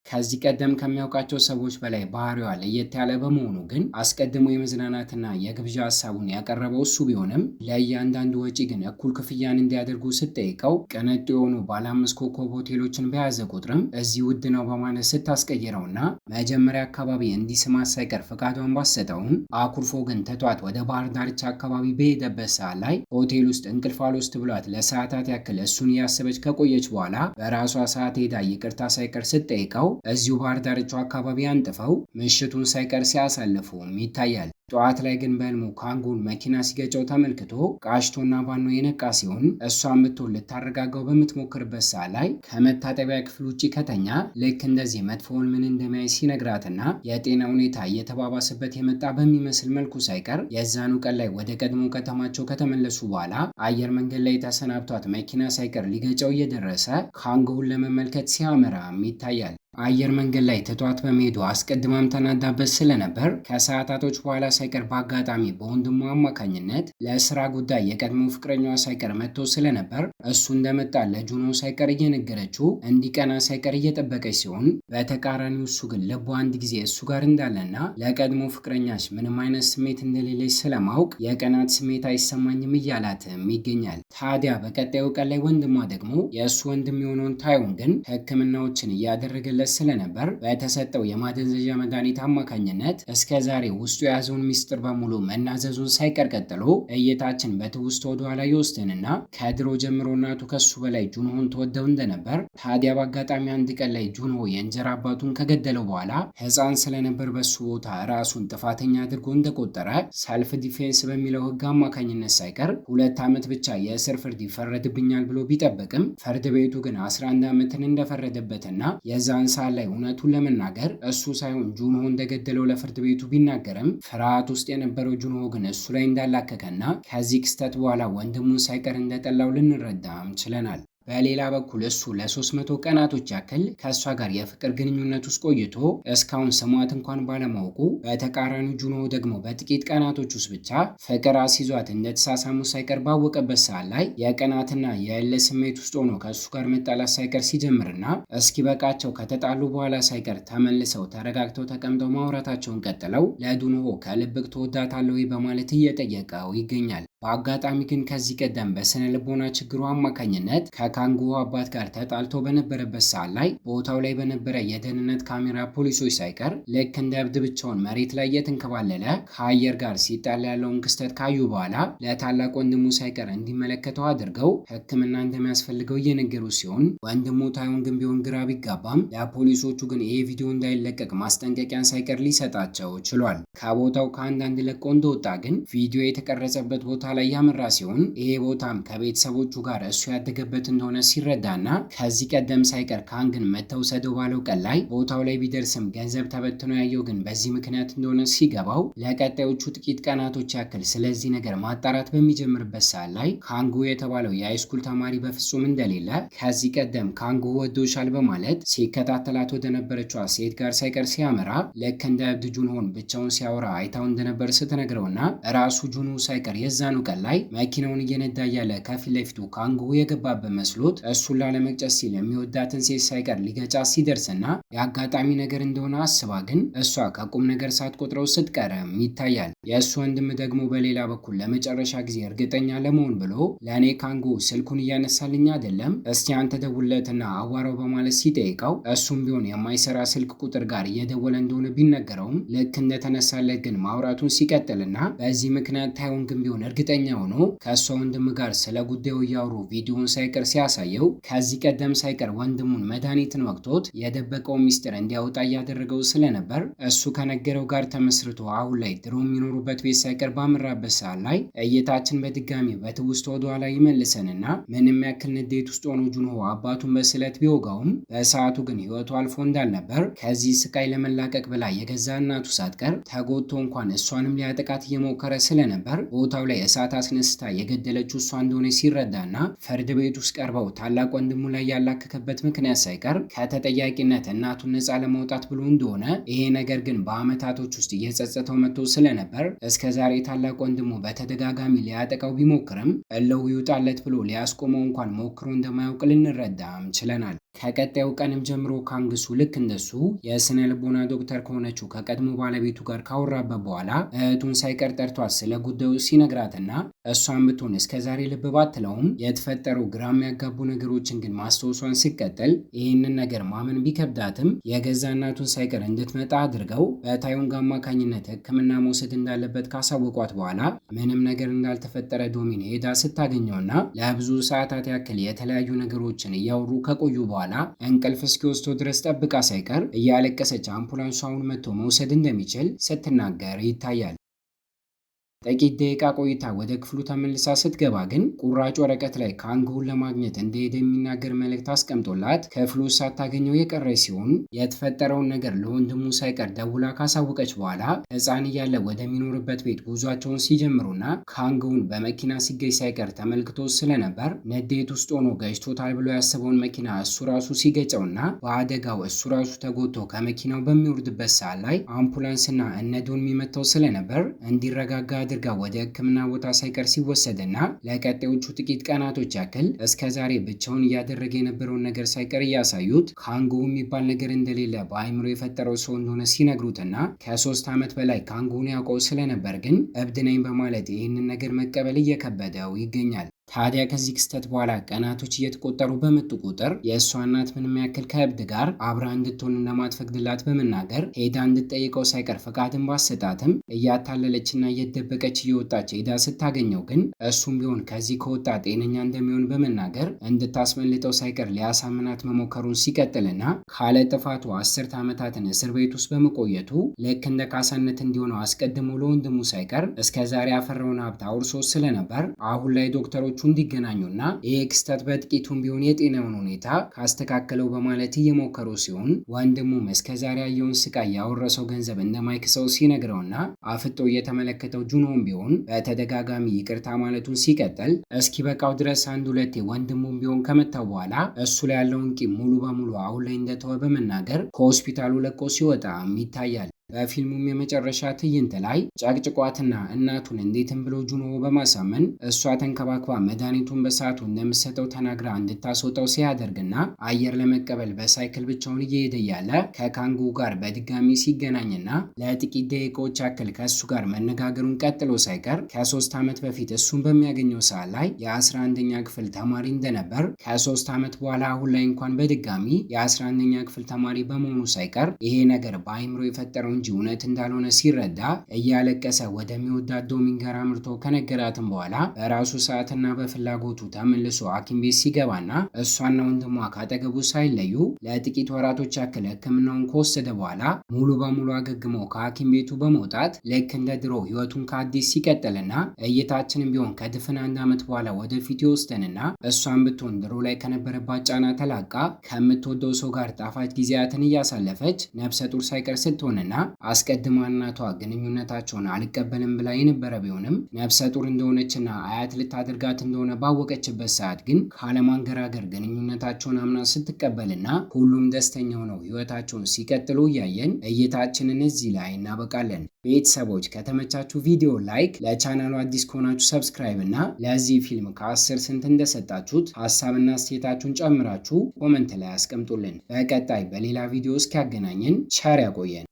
ከዚህ ቀደም ከሚያውቃቸው ሰዎች በላይ ባህሪዋ ለየት ያለ በመሆኑ ግን አስቀድሞ የመዝናናትና የግብዣ ሀሳቡን ያቀረበው እሱ ቢሆንም ለእያንዳንዱ ወጪ ግን እኩል ክፍያን እንዲያደርጉ ስትጠይቀው ቅንጡ የሆኑ ባለ 5 ኮከብ ሆቴሎችን በያዘ ቁጥርም እዚህ ውድ ነው በማለት ስታስቀይረውና መጀመሪያ አካባቢ እንዲስማት ሳይቀር ፈቃዷን ባሰጠውም አኩርፎ ግን ትቷት ወደ ባህር ዳርቻ አካባቢ በሄደበት ሰዓት ላይ ሆቴል ውስጥ እንቅልፍ አልወስድ ብሏት ለሰዓታት ያክል እሱን እያሰበች ከቆየች በኋላ በራሷ ሰዓት ሄዳ ይቅርታ ሳይቀር ስትጠይቀው እዚሁ ባህር ዳርቻው አካባቢ አንጥፈው ምሽቱን ሳይቀር ሲያሳልፉም ይታያል። ጠዋት ላይ ግን በህልሙ ካንጉን መኪና ሲገጨው ተመልክቶ ቃሽቶና ባኖ የነቃ ሲሆን እሷን ብትሆን ልታረጋጋው በምትሞክርበት ሰዓት ላይ ከመታጠቢያ ክፍል ውጭ ከተኛ ልክ እንደዚህ መጥፎውን ምን እንደሚያይ ሲነግራትና የጤና ሁኔታ እየተባባሰበት የመጣ በሚመስል መልኩ ሳይቀር የዛኑ ቀን ላይ ወደ ቀድሞ ከተማቸው ከተመለሱ በኋላ አየር መንገድ ላይ ተሰናብቷት መኪና ሳይቀር ሊገጨው እየደረሰ ካንጉን ለመመልከት ሲያመራም ይታያል። አየር መንገድ ላይ ትቷት በመሄዱ አስቀድማም ተናዳበት ስለነበር ከሰዓታቶች በኋላ ሳይቀር በአጋጣሚ በወንድሟ አማካኝነት ለስራ ጉዳይ የቀድሞ ፍቅረኛዋ ሳይቀር መጥቶ ስለነበር እሱ እንደመጣ ለጁኖ ሳይቀር እየነገረችው እንዲቀና ሳይቀር እየጠበቀች ሲሆን በተቃራኒው እሱ ግን ልቧ አንድ ጊዜ እሱ ጋር እንዳለና ለቀድሞ ፍቅረኛሽ ምንም አይነት ስሜት እንደሌለች ስለማውቅ የቀናት ስሜት አይሰማኝም እያላትም ይገኛል። ታዲያ በቀጣዩ ቀን ላይ ወንድሟ ደግሞ የእሱ ወንድም የሆነውን ታዩን ግን ሕክምናዎችን እያደረገ ስለነበር በተሰጠው የማደንዘዣ መድኃኒት አማካኝነት እስከ ዛሬ ውስጡ የያዘውን ሚስጥር በሙሉ መናዘዙን ሳይቀር ቀጥሎ እይታችን በትውስት ወደ ኋላ ይወስድንና ከድሮ ጀምሮ እናቱ ከሱ በላይ ጁንሆን ተወደው እንደነበር ታዲያ በአጋጣሚ አንድ ቀን ላይ ጁንሆ የእንጀራ አባቱን ከገደለው በኋላ ሕፃን ስለነበር በሱ ቦታ ራሱን ጥፋተኛ አድርጎ እንደቆጠረ ሰልፍ ዲፌንስ በሚለው ሕግ አማካኝነት ሳይቀር 2 ዓመት ብቻ የእስር ፍርድ ይፈረድብኛል ብሎ ቢጠብቅም ፍርድ ቤቱ ግን 11 ዓመትን እንደፈረደበትና የዛን ሰዓት ላይ እውነቱን ለመናገር እሱ ሳይሆን ጁንሆ እንደገደለው ለፍርድ ቤቱ ቢናገርም ፍርሃት ውስጥ የነበረው ጁንሆ ግን እሱ ላይ እንዳላከከና ከዚህ ክስተት በኋላ ወንድሙን ሳይቀር እንደጠላው ልንረዳም ችለናል። በሌላ በኩል እሱ ለ300 ቀናቶች ያክል ከእሷ ጋር የፍቅር ግንኙነት ውስጥ ቆይቶ እስካሁን ስሟት እንኳን ባለማወቁ በተቃራኒው ጁኖ ደግሞ በጥቂት ቀናቶች ውስጥ ብቻ ፍቅር አስይዟት እንደተሳሳሙ ሳይቀር ባወቀበት ሰዓት ላይ የቀናትና የእልህ ስሜት ውስጥ ሆኖ ከእሱ ጋር መጣላት ሳይቀር ሲጀምርና እስኪበቃቸው ከተጣሉ በኋላ ሳይቀር ተመልሰው ተረጋግተው ተቀምጠው ማውራታቸውን ቀጥለው ለጁኖ ከልብቅ ትወዳታለህ ወይ በማለት እየጠየቀው ይገኛል። በአጋጣሚ ግን ከዚህ ቀደም በስነ ልቦና ችግሩ አማካኝነት ከካንጉ አባት ጋር ተጣልቶ በነበረበት ሰዓት ላይ ቦታው ላይ በነበረ የደህንነት ካሜራ ፖሊሶች ሳይቀር ልክ እንደ እብድ ብቻውን መሬት ላይ እየተንከባለለ ከአየር ጋር ሲጣላ ያለውን ክስተት ካዩ በኋላ ለታላቅ ወንድሙ ሳይቀር እንዲመለከተው አድርገው ሕክምና እንደሚያስፈልገው እየነገሩ ሲሆን ወንድሙ ታዩን ግን ቢሆን ግራ ቢጋባም ለፖሊሶቹ ግን ይሄ ቪዲዮ እንዳይለቀቅ ማስጠንቀቂያን ሳይቀር ሊሰጣቸው ችሏል። ከቦታው ከአንዳንድ ለቆ እንደወጣ ግን ቪዲዮ የተቀረጸበት ቦታ ላይ ያመራ ሲሆን ይሄ ቦታም ከቤተሰቦቹ ጋር እሱ ያደገበት እንደሆነ ሲረዳና ከዚህ ቀደም ሳይቀር ካንግን መተውሰደው ባለው ቀን ላይ ቦታው ላይ ቢደርስም ገንዘብ ተበትኖ ያየው ግን በዚህ ምክንያት እንደሆነ ሲገባው ለቀጣዮቹ ጥቂት ቀናቶች ያክል ስለዚህ ነገር ማጣራት በሚጀምርበት ሰዓት ላይ ካንጉ የተባለው የሃይስኩል ተማሪ በፍጹም እንደሌለ ከዚህ ቀደም ካንጉ ወዶሻል በማለት ሲከታተላት ወደ ነበረችዋ ሴት ጋር ሳይቀር ሲያመራ ልክ እንደ እብድ ጁንሆን ብቻውን ሲያወራ አይታው እንደነበር ስትነግረውና ራሱ ጁኑ ሳይቀር የዛኑ ቀን ላይ መኪናውን እየነዳ እያለ ከፊት ለፊቱ ካንጉ የገባበት መስሎት እሱን ላለመቅጨት ሲል የሚወዳትን ሴት ሳይቀር ሊገጫ ሲደርስና የአጋጣሚ ነገር እንደሆነ አስባ ግን እሷ ከቁም ነገር ሳትቆጥረው ስትቀርም ይታያል። የእሱ ወንድም ደግሞ በሌላ በኩል ለመጨረሻ ጊዜ እርግጠኛ ለመሆን ብሎ ለእኔ ካንጉ ስልኩን እያነሳልኝ አይደለም፣ እስቲ አንተ ደውለትና አዋራው በማለት ሲጠይቀው እሱም ቢሆን የማይሰራ ስልክ ቁጥር ጋር እየደወለ እንደሆነ ቢነገረውም ልክ እንደተነሳለት ግን ማውራቱን ሲቀጥልና በዚህ ምክንያት ታይሆን ግን ቢሆን እርግጠኛ ሆኖ ከእሷ ወንድም ጋር ስለ ጉዳዩ እያወሩ ቪዲዮን ሳይቀር ሲያሳየው ከዚህ ቀደም ሳይቀር ወንድሙን መድኃኒትን ወቅቶት የደበቀው ሚስጥር እንዲያወጣ እያደረገው ስለነበር እሱ ከነገረው ጋር ተመስርቶ አሁን ላይ ድሮ የሚኖሩበት ቤት ሳይቀር ባመራበት ሰዓት ላይ እይታችን በድጋሚ በትውስጥ ወደኋላ ይመልሰንና ምንም ያክል ንዴት ውስጥ ሆኖ ጁንሆ አባቱን በስለት ቢወጋውም በሰዓቱ ግን ህይወቱ አልፎ እንዳልነበር ከዚህ ስቃይ ለመላቀቅ ብላ የገዛ እናቱ ሳትቀር ተጎድቶ እንኳን እሷንም ሊያጠቃት እየሞከረ ስለነበር ቦታው ላይ እሳት አስነስታ የገደለችው እሷ እንደሆነ ሲረዳና ፍርድ ቤት ውስጥ ቀርበው ታላቅ ወንድሙ ላይ ያላከከበት ምክንያት ሳይቀር ከተጠያቂነት እናቱን ነፃ ለማውጣት ብሎ እንደሆነ ይሄ ነገር ግን በአመታቶች ውስጥ እየጸጸተው መጥቶ ስለነበር እስከዛሬ ታላቅ ወንድሙ በተደጋጋሚ ሊያጠቃው ቢሞክርም እለው ይውጣለት ብሎ ሊያስቆመው እንኳን ሞክሮ እንደማያውቅ ልንረዳም ችለናል። ከቀጣዩ ቀንም ጀምሮ ካንግሱ ልክ እንደሱ የስነ ልቦና ዶክተር ከሆነችው ከቀድሞ ባለቤቱ ጋር ካወራበት በኋላ እህቱን ሳይቀር ጠርቷት ስለ ጉዳዩ ሲነግራትና እሷን ብትሆን እስከዛሬ ልብ ባትለውም የተፈጠሩ ግራ የሚያጋቡ ነገሮችን ግን ማስታወሷን ሲቀጥል ይህንን ነገር ማመን ቢከብዳትም የገዛ እናቱን ሳይቀር እንድትመጣ አድርገው በታዮንግ አማካኝነት ሕክምና መውሰድ እንዳለበት ካሳወቋት በኋላ ምንም ነገር እንዳልተፈጠረ ዶሚን ሄዳ ስታገኘውና ለብዙ ሰዓታት ያክል የተለያዩ ነገሮችን እያወሩ ከቆዩ በኋላ እንቅልፍ እስኪወስደው ድረስ ጠብቃ ሳይቀር እያለቀሰች አምቡላንሷን መጥቶ መውሰድ እንደሚችል ስትናገር ይታያል። ጥቂት ደቂቃ ቆይታ ወደ ክፍሉ ተመልሳ ስትገባ ግን ቁራጭ ወረቀት ላይ ካንጉን ለማግኘት እንደሄደ የሚናገር መልእክት አስቀምጦላት ክፍሉ ሳታገኘው የቀረች ሲሆን የተፈጠረውን ነገር ለወንድሙ ሳይቀር ደውላ ካሳወቀች በኋላ ሕፃን እያለ ወደሚኖርበት ቤት ጉዟቸውን ሲጀምሩና ካንጉን በመኪና ሲገኝ ሳይቀር ተመልክቶ ስለነበር ንዴት ውስጥ ሆኖ ገጭቶታል ብሎ ያሰበውን መኪና እሱ ራሱ ሲገጨውና በአደጋው እሱ ራሱ ተጎድቶ ከመኪናው በሚወርድበት ሰዓት ላይ አምቡላንስና እነዶን የሚመታው ስለነበር እንዲረጋጋ አድርጋ ወደ ሕክምና ቦታ ሳይቀር ሲወሰድና ለቀጣዮቹ ጥቂት ቀናቶች ያክል እስከዛሬ ብቻውን እያደረገ የነበረውን ነገር ሳይቀር እያሳዩት ካንጉ የሚባል ነገር እንደሌለ በአይምሮ የፈጠረው ሰው እንደሆነ ሲነግሩትና ከ3 ዓመት በላይ ካንጉን ያውቀው ስለነበር ግን እብድ ነኝ በማለት ይህንን ነገር መቀበል እየከበደው ይገኛል። ታዲያ ከዚህ ክስተት በኋላ ቀናቶች እየተቆጠሩ በመጡ ቁጥር የእሷ እናት ምንም ያክል ከእብድ ጋር አብራ እንድትሆን እንደማትፈቅድላት በመናገር ሄዳ እንድትጠይቀው ሳይቀር ፈቃድን ባሰጣትም እያታለለችና እየደበቀች እየወጣች ሄዳ ስታገኘው ግን እሱም ቢሆን ከዚህ ከወጣ ጤነኛ እንደሚሆን በመናገር እንድታስመልጠው ሳይቀር ሊያሳምናት መሞከሩን ሲቀጥልና ካለ ጥፋቱ 10 ዓመታትን እስር ቤት ውስጥ በመቆየቱ ልክ እንደ ካሳነት እንዲሆነው አስቀድሞ ለወንድሙ ሳይቀር እስከዛሬ ያፈራውን ሀብት አውርሶ ስለነበር አሁን ላይ ዶክተሮች እንዲገናኙና ይህ ክስተት በጥቂቱም ቢሆን የጤናውን ሁኔታ ካስተካከለው በማለት እየሞከሩ ሲሆን ወንድሙም እስከዛሬ ያየውን ስቃይ ያወረሰው ገንዘብ እንደማይክሰው ሲነግረውና አፍጦ እየተመለከተው ጁኖም ቢሆን በተደጋጋሚ ይቅርታ ማለቱን ሲቀጥል እስኪ በቃው ድረስ አንድ ሁለቴ ወንድሙም ቢሆን ከመታው በኋላ እሱ ላይ ያለውን ቂም ሙሉ በሙሉ አሁን ላይ እንደተወ በመናገር ከሆስፒታሉ ለቆ ሲወጣም ይታያል። በፊልሙም የመጨረሻ ትዕይንት ላይ ጨቅጭቋትና እናቱን እንዴትም ብሎ ጁኖ በማሳመን እሷ ተንከባክባ መድኃኒቱን በሰዓቱ እንደምትሰጠው ተናግራ እንድታስወጣው ሲያደርግና አየር ለመቀበል በሳይክል ብቻውን እየሄደ ያለ ከካንጉ ጋር በድጋሚ ሲገናኝና ለጥቂት ደቂቃዎች ያክል ከእሱ ጋር መነጋገሩን ቀጥሎ ሳይቀር ከ3 ዓመት በፊት እሱን በሚያገኘው ሰዓት ላይ የ11ኛ ክፍል ተማሪ እንደነበር ከ3 ዓመት በኋላ አሁን ላይ እንኳን በድጋሚ የ11ኛ ክፍል ተማሪ በመሆኑ ሳይቀር ይሄ ነገር በአይምሮ የፈጠረውን እንጂ እውነት እንዳልሆነ ሲረዳ እያለቀሰ ወደሚወዳት ዶሚንገር አምርቶ ከነገራትም በኋላ በራሱ ሰዓትና በፍላጎቱ ተመልሶ ሐኪም ቤት ሲገባና እሷና ወንድሟ ካጠገቡ ሳይለዩ ለጥቂት ወራቶች ያክል ሕክምናውን ከወሰደ በኋላ ሙሉ በሙሉ አገግሞ ከሐኪም ቤቱ በመውጣት ልክ እንደ ድሮ ህይወቱን ከአዲስ ሲቀጥልና እይታችንም ቢሆን ከድፍን 1 ዓመት በኋላ ወደፊት ይወስደንና እሷን ብትሆን ድሮ ላይ ከነበረባት ጫና ተላቃ ከምትወደው ሰው ጋር ጣፋጭ ጊዜያትን እያሳለፈች ነፍሰ ጡር ሳይቀር ስትሆንና አስቀድማ እናቷ ግንኙነታቸውን አልቀበልም ብላ የነበረ ቢሆንም ነፍሰ ጡር እንደሆነችና አያት ልታደርጋት እንደሆነ ባወቀችበት ሰዓት ግን ካለማንገራገር ግንኙነታቸውን አምና ስትቀበልና ሁሉም ደስተኛ ሆነው ህይወታቸውን ሲቀጥሉ እያየን እይታችንን እዚህ ላይ እናበቃለን። ቤተሰቦች ከተመቻችሁ ቪዲዮ ላይክ፣ ለቻናሉ አዲስ ከሆናችሁ ሰብስክራይብ እና ለዚህ ፊልም ከ10 ስንት እንደሰጣችሁት ሀሳብና አስተያየታችሁን ጨምራችሁ ኮመንት ላይ አስቀምጡልን። በቀጣይ በሌላ ቪዲዮ እስኪያገናኘን ቸር ያቆየን።